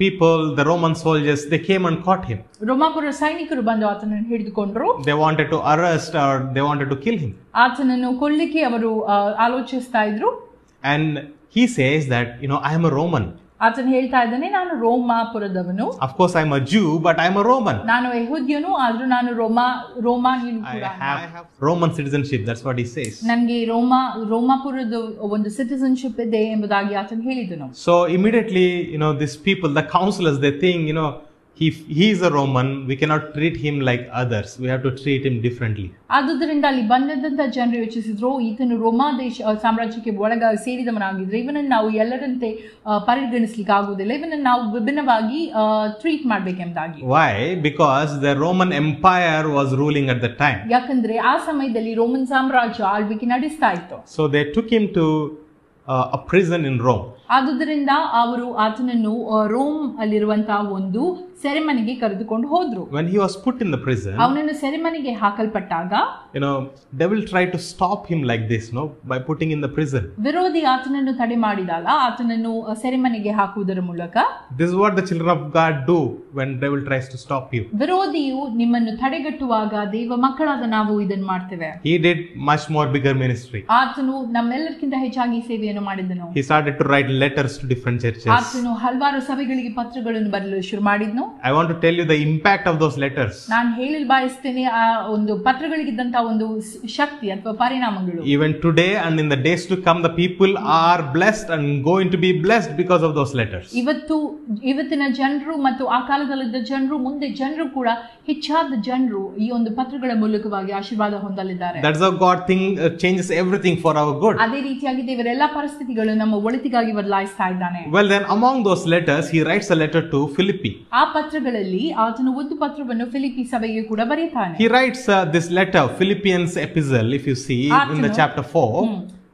people, the Roman soldiers, they came and caught him. ರೋಮಾಪುರ ಸೈನಿಕರು ಬಂದು ಆತನನ್ನು ಹಿಡಿದುಕೊಂಡ್ರು. They wanted to arrest or they wanted to kill him. ಆತನನ್ನು ಕೊಲ್ಲಿಕ್ಕೆ ಅವರು ಆಲೋಚಿಸ್ತಾ ಇದ್ರು. And he says that I am a Roman. ಆತನು ಹೇಳ್ತಾ ಇದ್ದಾನೆ, ನಾನು ರೋಮಾಪುರದವನು. Of course I am a Jew, but I am a Roman. ನಾನು ಯೆಹೂದ್ಯನು, ಆದ್ರೂ ನಾನು ರೋಮಾನಿಯನು ಕೂಡ. I have Roman citizenship, that's what he says. ನನಗೆ ರೋಮಾಪುರದ ಒಂದು ಸಿಟಿಸನ್ಶಿಪ್ ಇದೆ ಎಂಬುದಾಗಿ ಆತನು ಹೇಳಿದನು. So immediately these people, the counselors, they think if he is a Roman, we cannot treat him like others, we have to treat him differently. ಆದುದರಿಂದ ಅಲ್ಲಿ ಬಂದಂತ ಜನರು ಯೋಚಿಸಿದ್ರು, ಈತನು ರೋಮಾ ಸಾಮ್ರಾಜ್ಯಕ್ಕೆ ಸೇರಿದವನಾಗಿದ್ರೆ ಇವನನ್ನು ನಾವು ಎಲ್ಲರಂತೆ ಪರಿಗಣಿಸ್ಲಿಕ್ಕೆ ಆಗುವುದಿಲ್ಲ, ಇವನನ್ನು ನಾವು ವಿಭಿನ್ನವಾಗಿ treat ಮಾಡ್ಬೇಕೆಂಬುದಾಗಿ. Why? Because the Roman Empire was ruling at the time. ಯಾಕಂದ್ರೆ ಆ ಸಮಯದಲ್ಲಿ ರೋಮನ್ ಸಾಮ್ರಾಜ್ಯ ಆಳ್ವಿಕೆ ನಡೆಸ್ತಾ ಇತ್ತು. So they took him to a prison in Rome. ಆದುದರಿಂದ ಅವರು ಆತನನ್ನು ರೋಮ್ ಅಲ್ಲಿರುವಂತಹ ಒಂದು ಸೆರೆಮನೆಗೆ ಕರೆದುಕೊಂಡು ಹೋದ್ರು. When he was put in the prison, ಅವನನ್ನು ಸೆರೆಮನೆಗೆ ಹಾಕಲ್ಪಟ್ಟಾಗ devil tried to stop him like this, by putting in the prison. ವಿರೋಧಿ ಆತನನ್ನು ತಡೆ ಮಾಡಿದಾಗ ಆತನನ್ನು ಸೆರೆಮನೆಗೆ ಹಾಕುವುದರ ಮೂಲಕ. This is what the children of God do when devil tries to stop you. ವಿರೋಧಿಯು ನಿಮ್ಮನ್ನು ತಡೆಗಟ್ಟುವಾಗ ದೇವ ಮಕ್ಕಳಾದ ನಾವು ಇದನ್ನು ಮಾಡ್ತೇವೆ. He did much more bigger ministry. ಆತನು ನಮ್ಮೆಲ್ಲರಿಗಿಂತ ಹೆಚ್ಚಾಗಿ ಸೇವೆಯನ್ನು ಮಾಡಿದನು. He started to write letters to different churches. ಆತನು ಹಲವಾರು ಸಭೆಗಳಿಗೆ ಪತ್ರಗಳನ್ನು ಬರೆಯಲು ಶುರು ಮಾಡಿದ್ನು. I want to tell you the impact of those letters. ನಾನು ಹೇಳಲು ಬಯಸ್ತೇನೆ ಆ ಒಂದು ಪತ್ರಗಳಿಗಿದ್ದಂತ ಒಂದು ಶಕ್ತಿ ಅಥವಾ ಪರಿಣಾಮಗಳು. Even today and in the days to come, the people are blessed and going to be blessed because of those letters. ಇವತ್ತಿನ ಜನರು ಮತ್ತು ಆ ಕಾಲದಲ್ಲಿದ್ದ ಜನರು, ಮುಂದೆ ಜನರು ಕೂಡ ಹೆಚ್ಚಾದ ಜನರು ಈ ಒಂದು ಪತ್ರಗಳ ಮೂಲಕವಾಗಿ ಆಶೀರ್ವಾದ ಹೊಂದಲಿದ್ದಾರೆ. That's how God changes everything for our good. ಅದೇ ರೀತಿಯಾಗಿ ದೇವರ ಎಲ್ಲಾ ಪರಿಸ್ಥಿತಿಗಳು ನಮ್ಮ ಒಳಿತಿಗಾಗಿ ಬದಲಾಯಿಸ್ತಾ ಇದ್ದಾನೆ. Well, then among those letters, he writes a letter to Philippi. ಆ ಪತ್ರಗಳಲ್ಲಿ ಆತನು ಒಂದು ಪತ್ರವನ್ನು ಫಿಲಿಪ್ಪಿ ಸಭೆಗೆ ಕೂಡ ಬರೆಯುತ್ತಾನೆ. He writes this letter, Philippians epistle, if you see in the chapter 4.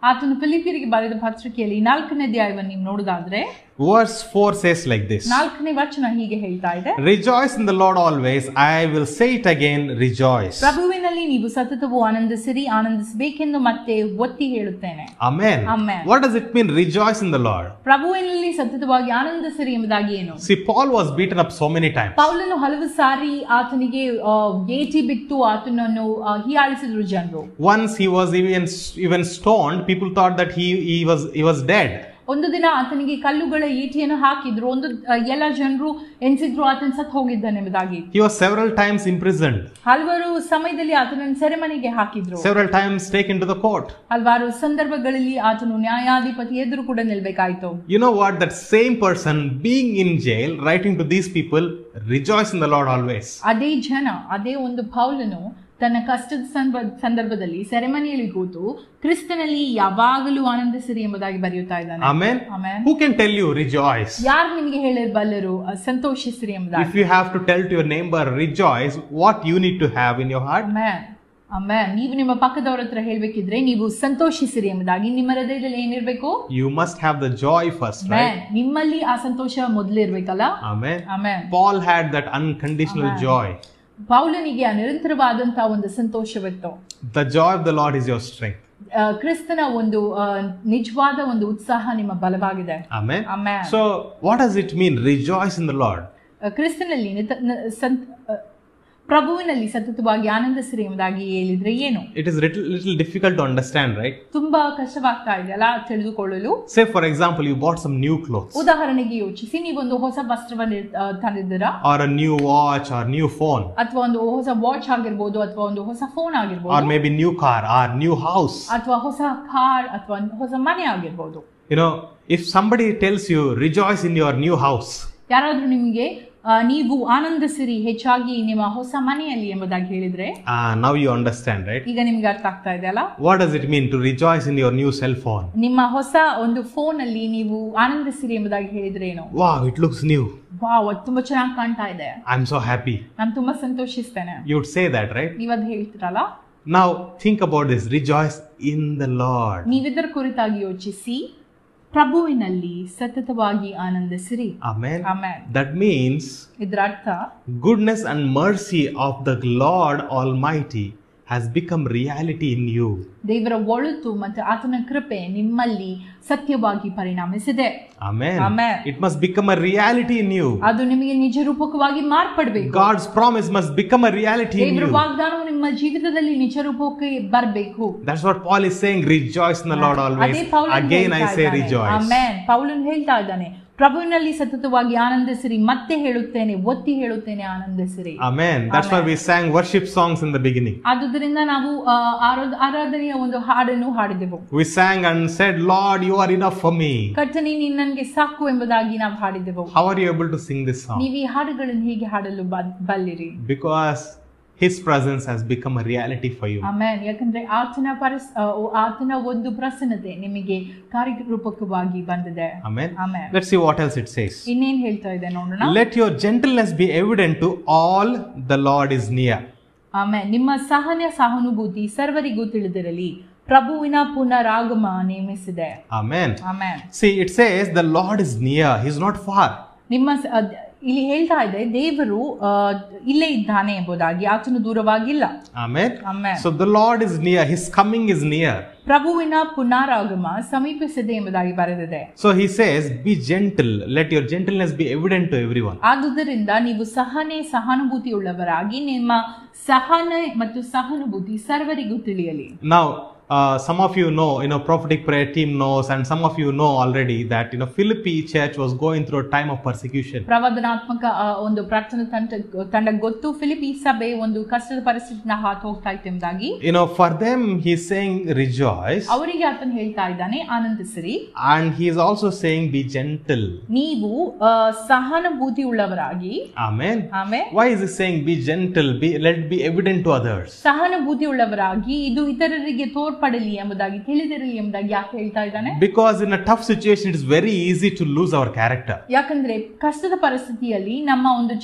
ಆತನು ಫಿಲಿಪ್ಪಿಯರಿಗೆ ಬರೆದ ಪತ್ರಿಕೆಯಲ್ಲಿ 4ನೇ ಅಧ್ಯಾಯವನ್ನು ನೀವು ನೋಡಿದಾದ್ರೆ verse 4 says like this. 4ನೇ ವಚನ ಹೀಗೆ ಹೇಳ್ತಾ ಇದೆ, Rejoice in the Lord always. I will say it again, rejoice. ಪ್ರಭುವಿನಲ್ಲಿ ನೀವು ಸತತವೂ ಆನಂದಿಸಿರಿ, ಆನಂದಿಸಬೇಕೆಂದು ಮತ್ತೆ ಒತ್ತಿ ಹೇಳುತ್ತೇನೆ. Amen. Amen. What does it mean, rejoice in the Lord? ಪ್ರಭುವಿನಲ್ಲಿ ಸತತವಾಗಿ ಆನಂದಿಸಿರಿ ಎಂಬುದಾಗಿ ಏನು? See, Paul was beaten up so many times. ಪೌಲನು ಹಲವು ಸಾರಿ ಆತನಿಗೆ ಏಟಿ ಬಿತ್ತು ಆತನನ್ನು ಹೀಯಾಳಿಸಿದ್ರು ಜನರು. Once he was even stoned. People thought that he was dead. ಒಂದು ದಿನ ಆತನಿಗೆ ಕಲ್ಲುಗಳ ಈಟಿಯನ್ನು ಹಾಕಿದ್ರು. ಎಲ್ಲ ಜನರು ಎನಿಸಿದ್ರು ಆತನ ಸತ್ತು ಹೋಗಿದ್ದಾನೆ ಎಂಬುದಾಗಿ. He was several times imprisoned. ಹಲವಾರು ಸಮಯದಲ್ಲಿ ಆತನನ್ನು ಸೆರೆಮನೆಗೆ ಹಾಕಿದ್ರು. Several times taken to the court. ಹಲವಾರು ಸಂದರ್ಭಗಳಲ್ಲಿ ಆತನು ನ್ಯಾಯಾಧಿಪತಿ ಎದುರು ಕೂಡ ನಿಲ್ಬೇಕಾಯ್ತು. You know what? That same person being in jail, writing to these people, rejoice in the Lord always. ಅದೇ ಒಂದು ಪೌಲನು ತನ್ನ ಕಷ್ಟದ ಸಂದರ್ಭದಲ್ಲಿ ಸೆರೆಮನೆಯಲ್ಲಿ ಕೂತು ಕ್ರಿಸ್ತನಲ್ಲಿ ಯಾವಾಗಲೂ ಆನಂದಿಸಿರಿ ಎಂಬುದಾಗಿ ಬರೆಯುತ್ತಾ ಇದ್ದಾನೆ. Amen. Amen. Who can tell you rejoice? ಯಾರು ನಿಮಗೆ ಹೇಳಬಲ್ಲರು ಸಂತೋಷಿಸಿರಿ ಎಂಬುದಾಗಿ? If you have to tell to your neighbor rejoice, what you need to have in your heart? Amen. Amen. ನೀವು ನಿಮ್ಮ ಪಕ್ಕದವರ ಹತ್ರ ಹೇಳಬೇಕಿದ್ರೆ ನೀವು ಸಂತೋಷಿಸಿರಿ ಎಂಬುದಾಗಿ ನಿಮ್ಮ ಹೃದಯದಲ್ಲಿ ಏನಿರಬೇಕು? You must have the joy first, right? ನಿಮ್ಮಲ್ಲಿ ಆ ಸಂತೋಷ ಮೊದಲು ಇರಬೇಕಲ್ಲ? Amen. Amen. Paul had that unconditional joy. ಪೌಲನಿಗೆ ನಿರಂತರವಾದಂತಹ ಒಂದು ಸಂತೋಷವಿತ್ತು. The joy of the Lord is your strength. ಕ್ರಿಸ್ತನ ಒಂದು ನಿಜವಾದ ಒಂದು ಉತ್ಸಾಹ ನಿಮ್ಮ ಬಲವಾಗಿದೆ. Amen. Amen. So what does it mean, rejoice in the Lord? ಕ್ರಿಸ್ತನಲ್ಲಿ ಪ್ರಭುವಿನಲ್ಲಿ ಸತತವಾಗಿ ಆನಂದಿಸಿರಿ ಎಂಬುದಾಗಿ ಹೇಳಿದ್ರೆ ಏನು? It is little difficult to understand, right? ತುಂಬಾ ಕಷ್ಟವಾಗ್ತಾ ಇದೆ ಅಲ್ಲ ತಿಳಿದುಕೊಳ್ಳಲು. Say for example, you bought some new clothes. ಉದಾಹರಣೆಗೆ ಯೋಚಿಸಿ, ನೀವೊಂದು ಹೊಸ ವಸ್ತ್ರವನ್ನು ತಂದಿದ್ದೀರಾ, or a new watch or new phone, ಅಥವಾ ಒಂದು ಹೊಸ ವಾಚ್ ಆಗಿರ್ಬೋದು, ಅಥವಾ ಒಂದು ಹೊಸ ಫೋನ್ ಆಗಿರ್ಬೋದು, or maybe new car or new house, ಅಥವಾ ಹೊಸ ಕಾರ್ ಅಥವಾ ಹೊಸ ಮನೆ ಆಗಿರ್ಬೋದು. If somebody tells you rejoice in your new house, ಯಾರಾದ್ರೂ ನಿಮಗೆ ನೀವು ಆನಂದಿಸಿರಿ ಹೆಚ್ಚಾಗಿ ನಿಮ್ಮ ಹೊಸ ಮನೆಯಲ್ಲಿ ಎಂಬುದಾಗಿ ಹೇಳಿದ್ರೆ, now you understand, right? ಈಗ ನಿಮ್ಗೆ ಅರ್ಥ ಆಗ್ತಾ ಇದೆ ಅಲ್ಲ? What does it mean to rejoice in your new cell phone? ನಿಮ್ಮ ಹೊಸ ಒಂದು ಫೋನ್ ಅಲ್ಲಿ ನೀವು ಆನಂದಿಸಿರಿ ಎಂಬುದಾಗಿ ಹೇಳಿದ್ರೆ ಏನು? Wow, it looks new. Wow, ಅದು ತುಂಬಾ ಚೆನ್ನಾಗಿ ಕಾಣ್ತಾ ಇದೆ. I'm so happy. ನಾನು ತುಂಬಾ ಸಂತೋಷಿಸ್ತೇನೆ. You would say that, right? ನೀವು ಅದು ಹೇಳ್ತೀರಲ್ಲ? Now think about this, rejoice in the Lord. ನೀವಿದರ ಕುರಿತಾಗಿ ಯೋಚಿಸಿ, ಪ್ರಭುವಿನಲ್ಲಿ ಸತತವಾಗಿ ಆನಂದಿಸಿರಿ. Amen. Amen. That means ಇದರ ಅರ್ಥ goodness and mercy of the Lord Almighty has become reality in you. ದೇವರ ಒಳಿತು ಮತ್ತು ಆತನ ಕೃಪೆ ನಿಮ್ಮಲ್ಲಿ ಸತ್ಯವಾಗಿ ಪರಿಣಮಿಸಿದೆ. Amen. Amen. It must become a reality in you. ಅದು ನಿಮಗೆ ನಿಜ ರೂಪಕವಾಗಿ ಮಾರ್ಪಡಬೇಕು. God's promise must become a reality in you. ದೇವರ ವಾಗ್ದಾನವು ನಿಮ್ಮ ಜೀವಿತದಲ್ಲಿ ನಿಜ ರೂಪಕ್ಕೆ ಬರಬೇಕು. That's what Paul is saying, rejoice in the Lord always. Again I say rejoice. Amen. ಪೌಲನು ಹೇಳ್ತಾ ಇದ್ದಾನೆ, ಪ್ರಭುವಿನಲ್ಲಿ ಸತತವಾಗಿ ಆನಂದಿಸಿರಿ, ಮತ್ತೆ ಹೇಳುತ್ತೇನೆ, ಒತ್ತಿ ಹೇಳುತ್ತೇನೆ, ಆನಂದಿಸಿರಿ. Amen. That's why we sang worship songs in the beginning. ಆದುದರಿಂದ ನಾವು ಆರಾಧನೆಯ ಒಂದು ಹಾಡನ್ನು ಹಾಡಿದೆವು. We sang and said, Lord, you are enough for me. ಕರ್ತನೇ, ನೀನು ನನಗೆ ಸಾಕು ಎಂಬುದಾಗಿ ನಾವು ಹಾಡಿದೆವು. How are you able to sing this song? ನೀವು ಈ ಹಾಡುಗಳನ್ನು ಹೇಗೆ ಹಾಡಲು ಬಲ್ಲಿರಿ? Because His presence has become a reality for you. Amen. ಯಾಕಂದ್ರೆ ಆತನ ಒಂದು ಪ್ರಸನ್ನತೆ ನಿಮಗೆ ಕಾರ್ಯರೂಪಕವಾಗಿ ಬಂದಿದೆ. Amen. Amen. Let's see what else it says. ಇನ್ನೇನು ಹೇಳ್ತಾ ಇದೆ ನೋಡೋಣ. Let your gentleness be evident to all, the Lord is near. Amen. ನಿಮ್ಮ ಸಹಾನುಭೂತಿ ಸರ್ವರಿಗೂ ತಿಳಿದಿರಲಿ, ಪ್ರಭುವಿನ ಪುನರಾಗಮ ನೇಮಿಸಿದೆ. Amen. Amen. See, it says the Lord is near. He is not far. ಇಲ್ಲಿ ಹೇಳ್ತಾ ಇದೆ ದೇವರು ಇಲ್ಲೇ ಇದ್ದಾನೆ ಎಂಬುದಾಗಿ, ಆತನು ದೂರವಾಗಿಲ್ಲ. Amen. Amen. So the Lord is near, his coming is near. ಪ್ರಭುವಿನ ಪುನರಾಗಮ ಸಮೀಪಿಸಿದೆ ಎಂಬುದಾಗಿ ಬರೆದಿದೆ. So he says, be gentle, let your gentleness be evident to everyone. ಆದುದರಿಂದ ನೀವು ಸಹಾನುಭೂತಿ ಉಳ್ಳವರಾಗಿ ನಿಮ್ಮ ಸಹನೆ ಮತ್ತು ಸಹಾನುಭೂತಿ ಸರ್ವರಿಗೂ ತಿಳಿಯಲಿ. Now some of you know, prophetic prayer team knows, and some of you know already that Philippi church was going through a time of persecution. ಪ್ರವಾದನಾತ್ಮಕ ಒಂದು ಪ್ರಾರ್ಥನಾ ತಂಡ ಗೊತ್ತು, ಫಿಲಿಪಿ ಸಭೆ ಒಂದು ಕಷ್ಟದ ಪರಿಸ್ಥಿತಿನ ಹಾದು ಹೋಗ್ತಾ ಇತ್ತು ಎಂಬುದಾಗಿ. For them he is saying rejoice. ಅವರಿಗೆ ಆತನು ಹೇಳ್ತಾ ಇದ್ದಾನೆ ಆನಂದಿಸಿರಿ. And he is also saying be gentle. ನೀವು ಸಹಾನುಭೂತಿ ಉಳ್ಳವರಾಗಿ. Amen. Amen. Why is he saying be gentle, let it be evident to others? ಸಹಾನುಭೂತಿ ಉಳ್ಳವರಾಗಿ ಇದು ಇತರರಿಗೆ ಪಡಲಿ ಎಂಬುದಾಗಿ ತಿಳಿದಿರಲಿ ಎಂಬುದಾಗಿ ಯಾಕೆ ಹೇಳ್ತಾ ಇದ್ದಾನೆ? Because in a tough situation it is very easy to lose our character. ಯಾಕಂದ್ರೆ ಕಷ್ಟದ ಪರಿಸ್ಥಿತಿಯಲ್ಲಿ ನಮ್ಮ ಒಂದು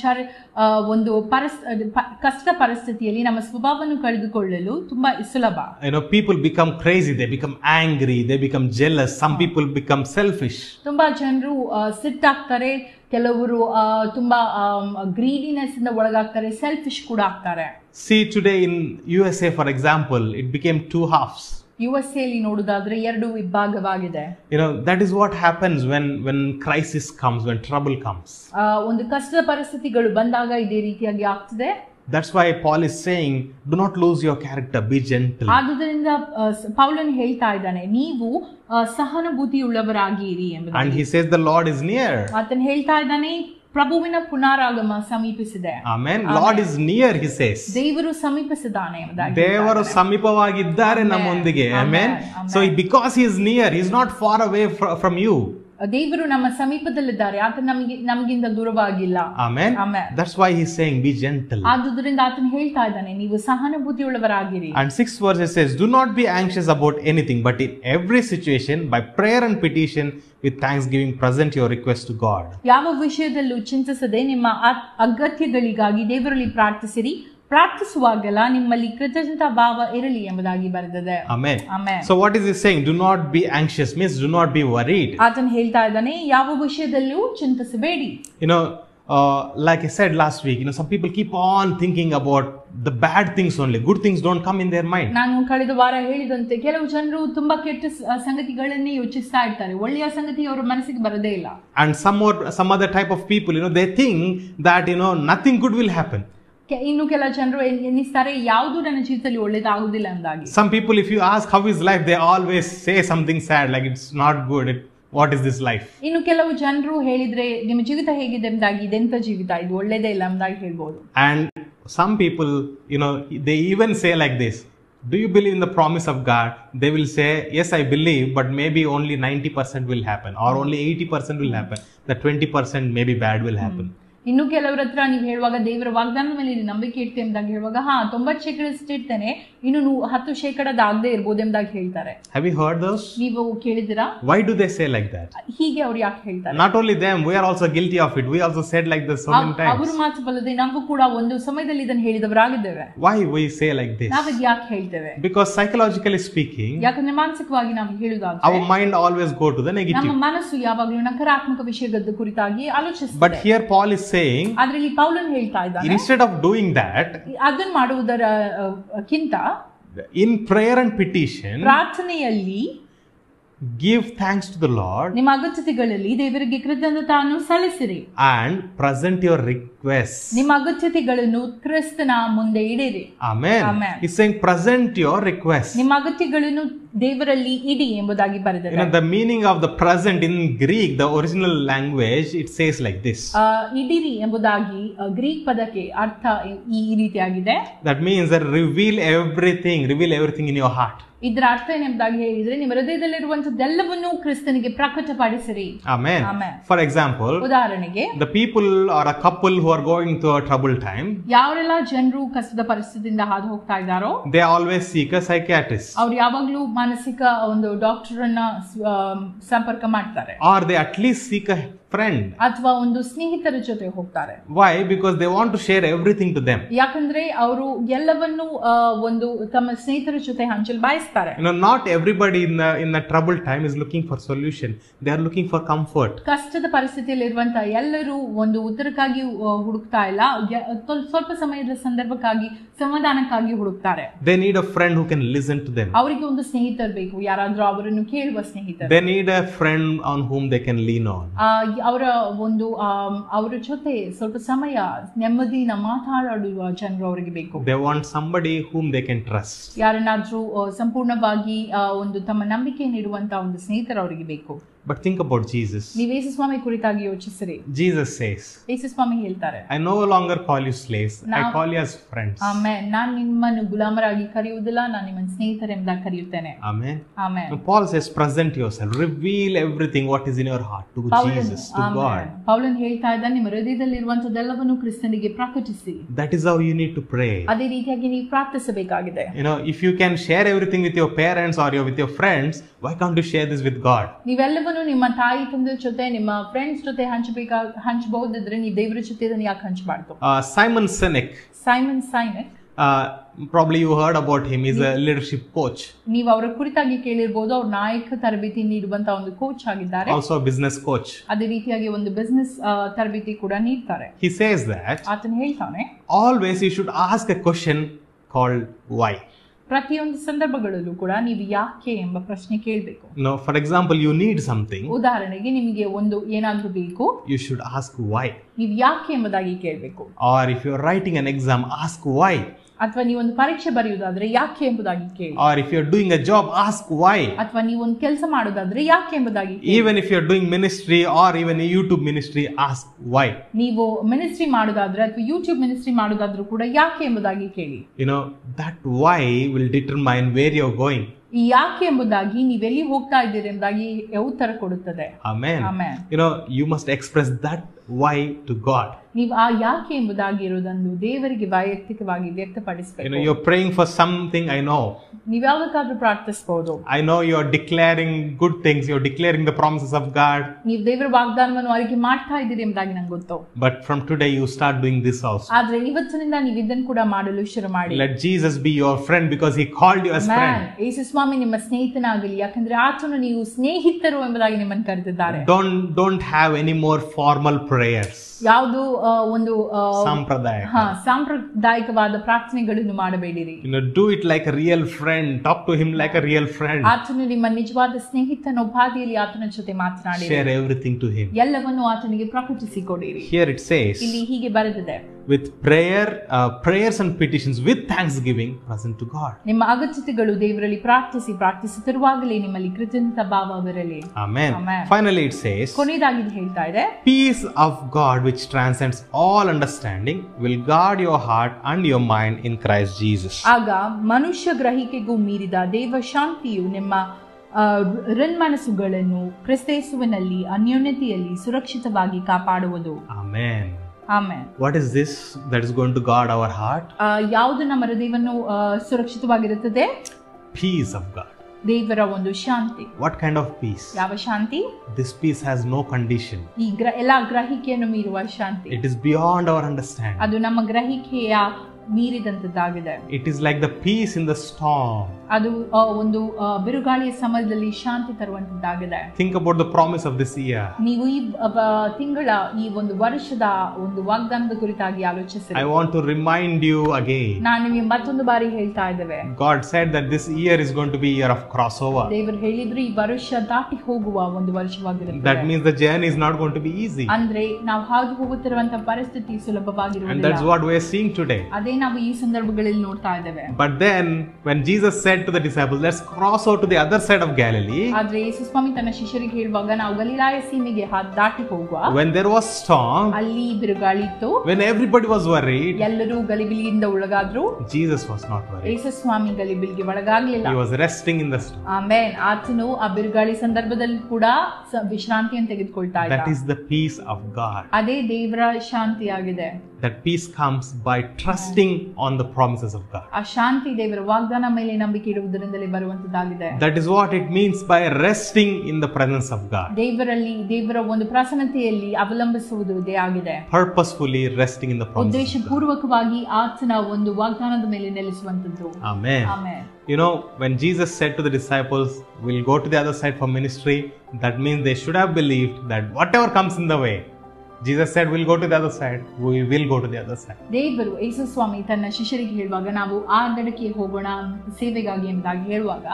ಕಷ್ಟದ ಪರಿಸ್ಥಿತಿಯಲ್ಲಿ ನಮ್ಮ ಸ್ವಭಾವವನ್ನು ಕಳೆದುಕೊಳ್ಳಲು ತುಂಬಾ ಸುಲಭ. People become crazy, they become angry, they become jealous, some people become selfish. ತುಂಬಾ ಜನರು ಸಿಟ್ಟಾಗ್ತಾರೆ, ಕೆಲವರು ತುಂಬಾ ಗ್ರೀಡಿನೆಸ್ ಇಂದ ಒಳಗಾಗ್ತಾರೆ, ಸೆಲ್ಫಿಶ್ ಕೂಡ ಆಗ್ತಾರೆ. See, today in USA for example, it became two halves. USA ಅಲ್ಲಿ ನೋಡುವುದಾದ್ರೆ ಎರಡು ವಿಭಾಗವಾಗಿದೆ. That is what happens when crisis comes, when trouble comes. ಒಂದು ಕಷ್ಟದ ಪರಿಸ್ಥಿತಿಗಳು ಬಂದಾಗ ಇದೇ ರೀತಿಯಾಗಿ ಆಗ್ತದೆ. That's why Paul is saying, do not lose your character, be gentle. ಆದುದರಿಂದ ಪೌಲನು ಹೇಳ್ತಾ ಇದ್ದಾನೆ, ನೀವು ಸಹಾನುಭೂತಿ ಉಳ್ಳವರಾಗಿರಿ ಎಂಬುದಾಗಿ. And he says the Lord is near. ಆತನು ಹೇಳ್ತಾ ಇದ್ದಾನೆ ಪ್ರಭುವಿನ ಪುನರಾಗಮ ಸಮೀಪಿಸಿದೆ. Amen. Lord is near, he says. ದೇವರು ಸಮೀಪಿಸಿದ್ದಾನೆ ಎಂಬುದಾಗಿ. ದೇವರು ಸಮೀಪವಾಗಿದ್ದಾರೆ ನಮ್ಮೊಂದಿಗೆ. Amen. So because he is near, he is not far away from you. ದೇವರು ನಮ್ಮ ಸಮೀಪದಲ್ಲಿದ್ದಾರೆ, ಆತನು ನಮಗಿಂದ ದೂರವಾಗಿಲ್ಲ. Amen. That's why he is saying be gentle. ಆದುದರಿಂದ ಆತನು ಹೇಳ್ತಾ ಇದ್ದಾನೆ ನೀವು ಸಹಾನುಭೂತಿ ಉಳ್ಳವರಾಗಿರಿ. And 6th verse says, do not be anxious about anything, but in every situation by prayer and petition with thanksgiving present your request to God. ಯಾವ ವಿಷಯದಲ್ಲೂ ಚಿಂತಿಸದೆ ನಿಮ್ಮ ಅಗತ್ಯಗಳಿಗಾಗಿ ದೇವರಲ್ಲಿ ಪ್ರಾರ್ಥಿಸುವಾಗಲ ನಿಮ್ಮಲ್ಲಿ ಕೃತಜ್ಞತಾ ಭಾವ ಇರಲಿ ಎಂಬುದಾಗಿ ಬರೆದಿದೆ. Amen. Amen. So what is he saying? Do not be anxious means do not be worried. ಆತನು ಹೇಳ್ತಾ ಇದ್ದಾನೆ ಯಾವ ವಿಷಯದಲ್ಲೂ ಚಿಂತಿಸಬೇಡಿ. Like I said last week, some people keep on thinking about the bad things only. Good things don't come in their mind. ನಾನು ಕಳೆದ ವಾರ ಹೇಳಿದಂತೆ ಕೆಲವು ಜನರು ತುಂಬಾ ಕೆಟ್ಟ ಸಂಗತಿಗಳನ್ನೇ ಯೋಚಿಸ್ತಾ ಇರ್ತಾರೆ, ಒಳ್ಳೆಯ ಸಂಗತಿ ಅವರ ಮನಸ್ಸಿಗೆ ಬರದೇ ಇಲ್ಲ. And some other type of people, they think that nothing good will happen. ಇನ್ನು ಕೆಲ ಜನರು ಎನ್ನಿಸ್ತಾರೆ ಯಾವುದು ನನ್ನ ಜೀವಿತದಲ್ಲಿ ಒಳ್ಳೆಯದಾಗುವುದಿಲ್ಲ ಎಂದಾಗಿ. Some people, if you ask how is life, they always say something sad, like it's not good. What is this life? ಇನ್ನು ಕೆಲವು ಜನರು ಹೇಳಿದ್ರೆ ನಿಮ್ಮ ಜೀವಿತ ಹೇಗಿದೆ ಎಂದಾಗಿ, ಇದೆಂತ ಜೀವಿತ, ಇದು ಒಳ್ಳೆಯದೇ ಇಲ್ಲ ಎಂದಾಗಿ ಹೇಳ್ಬೋದು. And some people, they even say like this, do you believe in the promise of God? They will say, yes, I believe, but maybe only 90% will happen, or only 80% will happen. The 20% maybe bad will happen. ಇನ್ನು ಕೆಲವರ ಹತ್ರ ನೀವು ಹೇಳುವಾಗ ದೇವರ ವಾಗ್ದಾನದ ಮೇಲೆ ನಂಬಿಕೆ ಇಡ್ತೆ ಎಂದಾಗ ಹೇಳುವಾಗ 90% ಇಡ್ತೇನೆ, ಇನ್ನು 10% ಆಗದೆ ಇರಬಹುದು ಎಂದಾಗ ಹೇಳ್ತಾರೆ. Have you heard those? ನೀವು ಕೇಳಿದಿರಾ? Why do they say like that? ಹೀಗೆ ಅವರು ಯಾಕೆ ಹೇಳ್ತಾರೆ? Not only them, we are also guilty of it. We also said like this so many times. ಅವರು ಮಾತ್ರವಲ್ಲದೆ ನಾವು ಕೂಡ ಒಂದು ಸಮಯದಲ್ಲಿ ಇದನ್ನು ಹೇಳಿದವರಾಗಿದ್ದೇವೆ. Why we say like this? ನಾವು ಯಾಕೆ ಹೇಳ್ತೇವೆ? Because psychologically speaking, ಯಾಕಂದ್ರೆ ಮಾನಸಿಕವಾಗಿ ನಾವು ಹೇಳುವುದಾದ್ರೆ our mind always go to the negative. ನಮ್ಮ ಮನಸ್ಸು ಯಾವಾಗಲೂ ನಕಾರಾತ್ಮಕ ವಿಷಯದ ಕುರಿತಾಗಿ ಆಲೋಚಿಸುತ್ತದೆ. But here Paul is saying, ಆದ್ರೆ ಪೌಲನು ಹೇಳ್ತಾ ಇದ್ದಾನೆ, instead of doing that, ಅದನ್ನು ಮಾಡುವುದಕ್ಕಿಂತ in prayer and petition, ಪ್ರಾರ್ಥನೆಯಲ್ಲಿ give thanks to the Lord, ನಿಮ್ಮ ಅಗತ್ಯತೆಗಳಲ್ಲಿ ದೇವರಿಗೆ ಕೃತಜ್ಞತೆಯನ್ನು ಸಲ್ಲಿಸಿರಿ, and present your requests. ನಿಮ್ಮ ಅಗತ್ಯತೆಗಳನ್ನು ಕ್ರಿಸ್ತನ ಮುಂದೆ ಇಡಿರಿ. Amen. Amen. He's saying present your requests. ನಿಮ್ಮ ಅಗತ್ಯಗಳನ್ನು ದೇವರಲ್ಲಿ ಇಡಿ ಎಂಬುದಾಗಿ ಬರೆದಿದೆ. The meaning of the present in Greek, the original language, it says like this. ಇಡಿರಿ ಎಂಬುದಾಗಿ ಗ್ರೀಕ್ ಪದಕ್ಕೆ ಅರ್ಥ ಈ ರೀತಿಯಾಗಿದೆ. That means that reveal everything in your heart. ಇದರ ಅರ್ಥ ಏನೆಂಬುದಾಗಿ ಹೇಳಿದ್ರೆ ನಿಮ್ಮ ಹೃದಯದಲ್ಲಿರುವಂತದ್ದೆಲ್ಲವನ್ನೂ ಕ್ರಿಸ್ತನಿಗೆ ಪ್ರಕಟಪಡಿಸಿರಿ. Amen. For example, ಉದಾಹರಣೆಗೆ the people or a couple who are going through a troubled time, ಯಾರೆಲ್ಲ ಜನರು ಕಷ್ಟದ ಪರಿಸ್ಥಿತಿಯಿಂದ ಹಾದು ಹೋಗ್ತಾ ಇದ್ದಾರೋ, they always seek a psychiatrist. ಅವರು ಯಾವಾಗಲೂ ಮಾನಸಿಕ ಒಂದು ಡಾಕ್ಟರ್ ಅನ್ನ ಸಂಪರ್ಕ ಮಾಡ್ತಾರೆ. Or they at least seek a friend. ಅಥವಾ ಒಂದು ಸ್ನೇಹಿತರ ಜೊತೆ ಹೋಗ್ತಾರೆ. Why? Because they want to share everything to them. ಯಾಕಂದ್ರೆ ಅವರು ಎಲ್ಲವನ್ನು ಒಂದು ತಮ್ಮ ಸ್ನೇಹಿತರ ಜೊತೆ ಹಂಚಲು ಬಯಸ್ತಾರೆ. Not everybody in the troubled time is looking for solution. They are looking for comfort. ಕಷ್ಟದ ಪರಿಸ್ಥಿತಿಯಲ್ಲಿ ಇರುವಂತ ಎಲ್ಲರೂ ಒಂದು ಉತ್ತರಕ್ಕಾಗಿ ಹುಡುಕ್ತಾ ಇಲ್ಲ, ಸ್ವಲ್ಪ ಸಮಯದ ಸಂದರ್ಭಕ್ಕಾಗಿ ಸಮಾಧಾನಕ್ಕಾಗಿ ಹುಡುಕ್ತಾರೆ. They need a friend who can listen to them. ಅವರಿಗೆ ಒಂದು ಸ್ನೇಹಿತರು ಬೇಕು, ಯಾರಾದ್ರೂ ಅವರನ್ನು ಕೇಳುವ ಸ್ನೇಹಿತರು. They need a friend on whom they can lean on. ಅವರ ಜೊತೆ ಸ್ವಲ್ಪ ಸಮಯ ನೆಮ್ಮದಿನ ಮಾತಾಡುವ ಜನರು ಅವರಿಗೆ ಬೇಕು. They want somebody whom they can trust. ಯಾರನ್ನಾದ್ರೂ ಸಂಪೂರ್ಣವಾಗಿ ಒಂದು ತಮ್ಮ ನಂಬಿಕೆ ನೀಡುವಂತ ಒಂದು ಸ್ನೇಹಿತರು ಅವರಿಗೆ ಬೇಕು. But think about Jesus. ನೀವು ಯೇಸು ಸ್ವಾಮಿ ಕುರಿತಾಗಿ ಯೋಚಿಸಿರಿ. Jesus says, ಯೇಸು ಸ್ವಾಮಿ ಹೇಳ್ತಾರೆ, I no longer call you slaves, I call you as friends. Amen. ನಾನು ನಿಮ್ಮನ್ನು ಗುಲಾಮರಾಗಿ ಕರೆಯುವುದಿಲ್ಲ, ನಾನು ನಿಮ್ಮನ್ನು ಸ್ನೇಹಿತರೆಂಬುದಾಗಿ ಕರೆಯುತ್ತೇನೆ. Amen. Amen. Paul says, present yourself, reveal everything what is in your heart to Jesus, to God. ಪೌಲನ್ ಹೇಳ್ತಾ ಇದ್ದಾನೆ, ನಿಮ್ಮ ಹೃದಯದಲ್ಲಿರುವಂತದೆಲ್ಲವನ್ನು ಕ್ರಿಸ್ತನಿಗೆ ಪ್ರಕಟಿಸಿ. That is how you need to pray. ಅದೇ ರೀತಿಯಾಗಿ ನೀವು ಪ್ರಾರ್ಥಿಸಬೇಕಾಗಿದೆ. If you can share everything with your parents or with your friends, why can't you share this with God? ನೀವೆಲ್ಲವನ್ನೂ ನಿಮ್ಮ ತಾಯಿ ತಂದೆ ಜೊತೆ, ನಿಮ್ಮ ಫ್ರೆಂಡ್ಸ್ ಜೊತೆ ಹಂಚಬಹುದಿದ್ರೆ ನೀವು ದೇವರ ಜೊತೆ ಇದನ್ನು ಯಾಕೆ ಹಂಚಬಾರ್ದು? Simon Sinek. Probably you heard about him. He's a leadership coach. ನೀವು ಅವರ ಕುರಿತಾಗಿ ಕೇಳಿರಬಹುದು. ಅವರು ನಾಯಕ ತರಬೇತಿ ನೀಡುವಂತ ಒಂದು ಕೋಚ್ ಆಗಿದ್ದಾರೆ. Also a business coach. ಅದೇ ರೀತಿಯಾಗಿ ಒಂದು ಬಿಸಿನೆಸ್ ತರಬೇತಿ ಕೂಡ ನೀಡ್ತಾರೆ. He says that ಆತನು ಹೇಳ್ತಾನೆ, always you should ask a question called why. ಪ್ರತಿಯೊಂದು ಸಂದರ್ಭಗಳಲ್ಲೂ ಕೂಡ ನೀವು ಯಾಕೆ ಎಂಬ ಪ್ರಶ್ನೆ ಕೇಳಬೇಕು. For example, you need something. ಉದಾಹರಣೆಗೆ ನಿಮಗೆ ಒಂದು ಏನಾದ್ರೂ ಬೇಕು, you should ask why. ನೀವು ಯಾಕೆ ಎಂಬುದಾಗಿ ಕೇಳಬೇಕು. Or if you are writing an exam, ask why. ಅಥವಾ ನೀವು ಒಂದು ಪರೀಕ್ಷೆ ಬರೆಯುವುದಾದ್ರೆ ಯಾಕೆ ಎಂಬುದಾಗಿ ಕೇಳಿ. Or if you are doing a job, ask why. ಅಥವಾ ನೀವು ಒಂದು ಕೆಲಸ ಮಾಡೋದಾದ್ರೆ ಯಾಕೆ ಎಂಬುದಾಗಿ ಕೇಳಿ. Even if you are doing ministry or even a YouTube ministry, ask why. ನೀವು ಮಿನಿಸ್ಟ್ರಿ ಮಾಡೋದಾದ್ರೆ ಅಥವಾ ಯೂಟ್ಯೂಬ್ ಮಿನಿಸ್ಟ್ರಿ ಮಾಡೋದಾದ್ರೂ ಕೂಡ ಯಾಕೆ ಎಂಬುದಾಗಿ ಕೇಳಿ. That why will determine where you are going. ಈ ಯಾಕೆ ಎಂಬುದಾಗಿ ನೀವೆಲ್ಲಿ ಹೋಗ್ತಾ ಇದ್ದೀರಿ ಎಂಬುದಾಗಿ ಉತ್ತರ ಕೊಡುತ್ತದೆ. Amen. Amen. You must express that why to God. ನೀವು ಆ ಯಾಕೆ ಎಂಬುದಾಗಿ ಇರುವುದನ್ನು ದೇವರಿಗೆ ವೈಯಕ್ತಿಕವಾಗಿ ವ್ಯಕ್ತಪಡಿಸಬೇಕು. You are praying for something, I know. ನೀವು ಯಾವಾಗಾದ್ರೂ ಪ್ರಾರ್ಥಿಸಬಹುದು. I know you are declaring good things, you are declaring the promises of God. ನೀವು ದೇವರ ವಾಗ್ದಾನವನ್ನು ಅವರಿಗೆ ಮಾಡ್ತಾ ಇದ್ದೀರಿ ಎಂಬುದಾಗಿ ನಂಗೆ ಗೊತ್ತು. But from today you start doing this also. ಆದ್ರೆ ಇವತ್ತಿನಿಂದ ನೀವು ಇದನ್ನು ಕೂಡ ಮಾಡಲು ಶುರು ಮಾಡಿ. Let Jesus be your friend because he called you as friend. ಯೇಸು ಸ್ವಾಮಿ ನಿಮ್ಮ ಸ್ನೇಹಿತನಾಗಲಿ, ಯಾಕಂದ್ರೆ ಆತನು ನೀವು ಸ್ನೇಹಿತರು ಎಂಬುದಾಗಿ ನಿಮ್ಮನ್ನು ಕರೆದಿದ್ದಾರೆ. Don't have any more formal prayers. ಯಾವುದು ಒಂದು ಸಾಂಪ್ರದಾಯಿಕವಾದ ಪ್ರಾರ್ಥನೆಗಳನ್ನು ಮಾಡಬೇಡಿರಿ. Do it like a real friend. Talk to him like a real friend. ಆತನು ನಿಮ್ಮ ನಿಜವಾದ ಸ್ನೇಹಿತನ ಉಪಾಧಿಯಲ್ಲಿ ಆತನ ಜೊತೆ ಮಾತನಾಡಿ. Share everything to him. ಎಲ್ಲವನ್ನು ಆತನಿಗೆ ಪ್ರಕಟಿಸಿಕೊಡಿರಿ. Here it says, ಇಲ್ಲಿ ಹೀಗೆ ಬರೆದಿದೆ, with prayers and petitions with thanksgiving present to God. ನಿಮ್ಮ ಅಗತ್ಯತೆಗಳು ದೇವರಲ್ಲಿ ಪ್ರಾರ್ಥಿಸುತ್ತಿರುವಾಗಲೇ ನಿಮ್ಮಲ್ಲಿ ಕೃತಜ್ಞತಾ ಭಾವವಿರಲಿ. Amen. Finally it says, ಕೊನೆಯದಾಗಿ ಹೇಳ್ತಾ ಇದೆ, peace of God which transcends all understanding will guard your heart and your mind in Christ Jesus. ಆಗ ಮನುಷ್ಯ ಗ್ರಹಿಕೆಗೂ ಮೀರಿದ ದೇವ ಶಾಂತಿಯು ನಿಮ್ಮ ಮನಸ್ಸುಗಳನ್ನು ಕ್ರಿಸ್ತೇಸುವಿನಲ್ಲಿ ಅನ್ಯೋನ್ಯತೆಯಲ್ಲಿ ಸುರಕ್ಷಿತವಾಗಿ ಕಾಪಾಡುವುದು. Amen. Amen. What is this that is going to guard our heart? ಯಾವುದು ನಮ್ಮ ಹೃದಯವನ್ನು ಸುರಕ್ಷಿತವಾಗಿರುತ್ತದೆ? Peace of God. ದೇವರ ಒಂದು ಶಾಂತಿ. What kind of peace? ಯಾವ ಶಾಂತಿ? This peace has no condition. ಈ ಎಲ್ಲ ಗ್ರಹಿಕೆಯನ್ನು ಮೀರುವ ಶಾಂತಿ. It is beyond our understanding. ಅದು ನಮ್ಮ ಗ್ರಹಿಕೆಯ ಮೀರಿದಂತದ್ದಾಗಿದೆ. It is like the peace in the storm. ಅದು ಒಂದು ಬಿರುಗಾಳಿಯ ಸಮಯದಲ್ಲಿ ಶಾಂತಿ ತರುವಂತದ್ದಾಗಿದೆ. Think about the promise of this year. ನೀವು ಈ ತಿಂಗಳ ಈ ಒಂದು ವರ್ಷದ ಒಂದು ವಾಗ್ದಾನದ ಕುರಿತಾಗಿ ಆಲೋಚಿಸಿರಿ. I want to remind you again. ನಾನು ನಿಮಗೆ ಮತ್ತೊಂದು ಬಾರಿ ಹೇಳ್ತಾ ಇದ್ದೇವೆ. God said that this year is going to be a year of crossover. ದೇವರು ಹೇಳಿದ್ರು ಈ ವರ್ಷ ದಾಟಿ ಹೋಗುವ ಒಂದು ವರ್ಷವಾಗಿರುತ್ತದೆ. That means the journey is not going to be easy. ಅಂದ್ರೆ ನಾವು ಹಾದು ಹೋಗುತ್ತಿರುವಂತ ಪರಿಸ್ಥಿತಿ ಸುಲಭವಾಗಿರುವುದಿಲ್ಲ. And that's what we are seeing today. ಅದೇ ನಾವು ಈ ಸಂದರ್ಭಗಳಲ್ಲಿ ನೋಡ್ತಾ ಇದ್ದೇವೆ. But then when Jesus said to the disciples, let's cross out to the other side of Galilee. ಆದ್ರೆ ಯೇಸು ಸ್ವಾಮಿ ತನ್ನ ಶಿಷ್ಯರಿಗೆ ಹೇಳುವಾಗ ನಾವು ಗಲಿಲಾಯ ಸೀಮೆಗೆ ದಾಟಿ ಹೋಗುವ. When there was storm, ಅಲ್ಲಿ ಬಿರುಗಾಳಿ ಇತ್ತು. when everybody was worried, ಎಲ್ಲರೂ ಗಲಿಬಿಲಿಯಿಂದ ಒಳಗಾದ್ರು. Jesus was not worried. Yesu ಸ್ವಾಮಿ ಗಲಿಬಿಲಿಗೆ ಒಳಗಾಗಲಿಲ್ಲ. He was resting in the storm. Amen. ಆತನು ಆ ಬಿರುಗಾಳಿ ಸಂದರ್ಭದಲ್ಲಿ ಕೂಡ ವಿಶ್ರಾಂತಿಯನ್ನು ತೆಗೆದುಕೊಳ್ತಾ ಇದ್ದ. That is the peace of God. ಅದೇ ದೇವರ ಶಾಂತಿಯಾಗಿದೆ. That peace comes by trusting resting on the promises of God. ಆ ಶಾಂತಿ ದೇವರ ವಾಗ್ದಾನ ಮೇಲೆ ನಂಬಿಕೆ ಇಡುವುದರಿಂದಲೇ ಬರುವಂತದ್ದಾಗಿದೆ. That is what it means by resting in the presence of God. ದೇವರ ಒಂದು ಪ್ರಸನ್ನತೆಯಲ್ಲಿ ಅವಲಂಬಿಸುವುದು ಇದೇ ಆಗಿದೆ. Purposefully resting in the promises. ಉದ್ದೇಶಪೂರ್ವಕವಾಗಿ ಆತನ ಒಂದು ವಾಗ್ದಾನದ ಮೇಲೆ ನೆಲೆಸುವಂತದ್ದು. Amen. Amen. You know, when Jesus said to the disciples, we'll go to the other side for ministry, that means they should have believed that whatever comes in the way, Jesus said, we'll go to the other side. We will go to the other side. ದೇವರು ಯೇಸು ಸ್ವಾಮಿ ತನ್ನ ಶಿಷ್ಯರಿಗೆ ಹೇಳುವಾಗ ನಾವು ಆ ದಡಕ್ಕೆ ಹೋಗೋಣ ಸೇವೆಗಾಗಿ ಎಂಬುದಾಗಿ ಹೇಳುವಾಗ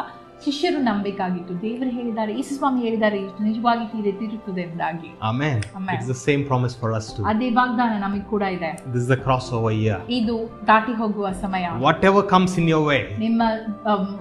ಶಿಷ್ಯರು ನಂಬಬೇಕಾಗಿತ್ತು. ದೇವರು ಹೇಳಿದ್ದಾರೆ, ಯೇಸು ಸ್ವಾಮಿ ಹೇಳಿದ್ದಾರೆ, ಇದು ನಿಜವಾಗಿ ತೀರುತ್ತದೆ ಎಂಬುದಾಗಿ. Amen. It's the same promise for us too. ಅದೇ ವಾಗ್ದಾನ ನಮಗೆ ಕೂಡ ಇದೆ. This is the crossover year. ಇದು ದಾಟಿ ಹೋಗುವ ಸಮಯ. Whatever comes in your way, ನಿಮ್ಮ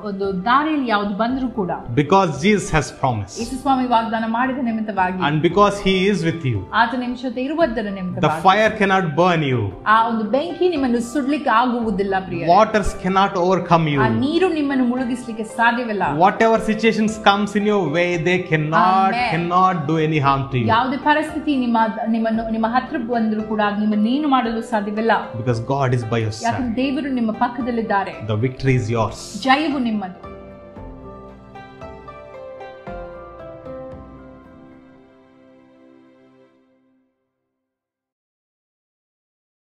ಒಂದು ದಾರಿಯಲ್ಲಿ ಯಾವುದು ಬಂದರೂ ಕೂಡ, because Jesus has promised, ಯೇಸು ಸ್ವಾಮಿ ವಾಗ್ದಾನ ಮಾಡಿದ ನಿಮಿತ್ತವಾಗಿ, and because He is with you, ಆತ ನಿಮ್ಮ ಜೊತೆ ಇರುವುದರ ನಿಮಿತ್ತವಾಗಿ, the fire cannot burn you. ಆ ಒಂದು ಬೆಂಕಿ ನಿಮ್ಮನ್ನು ಸುಡಲಿಕ್ಕೆ ಆಗುವುದಿಲ್ಲ ಪ್ರಿಯರೇ. Waters cannot overcome you. ಆ ನೀರು ನಿಮ್ಮನ್ನು ಮುಳುಗಿಸಲಿಕ್ಕೆ ಸಾಧ್ಯವಿಲ್ಲ. Whatever situations comes in your way, they cannot do any harm to you. ಯಾವುದೇ ಪರಿಸ್ಥಿತಿ ನಿಮ್ಮ ಹತ್ರ ಬಂದರೂ ಕೂಡ ನಿಮ್ಮನ್ನೇನು ಮಾಡಲು ಸಾಧ್ಯವಿಲ್ಲ. Because God is by your side. ಯಾಕಂದ್ರೆ ದೇವರು ನಿಮ್ಮ ಪಕ್ಕದಲ್ಲಿದ್ದಾರೆ. The victory is yours. ಜಯವು ನಿಮ್ಮದು.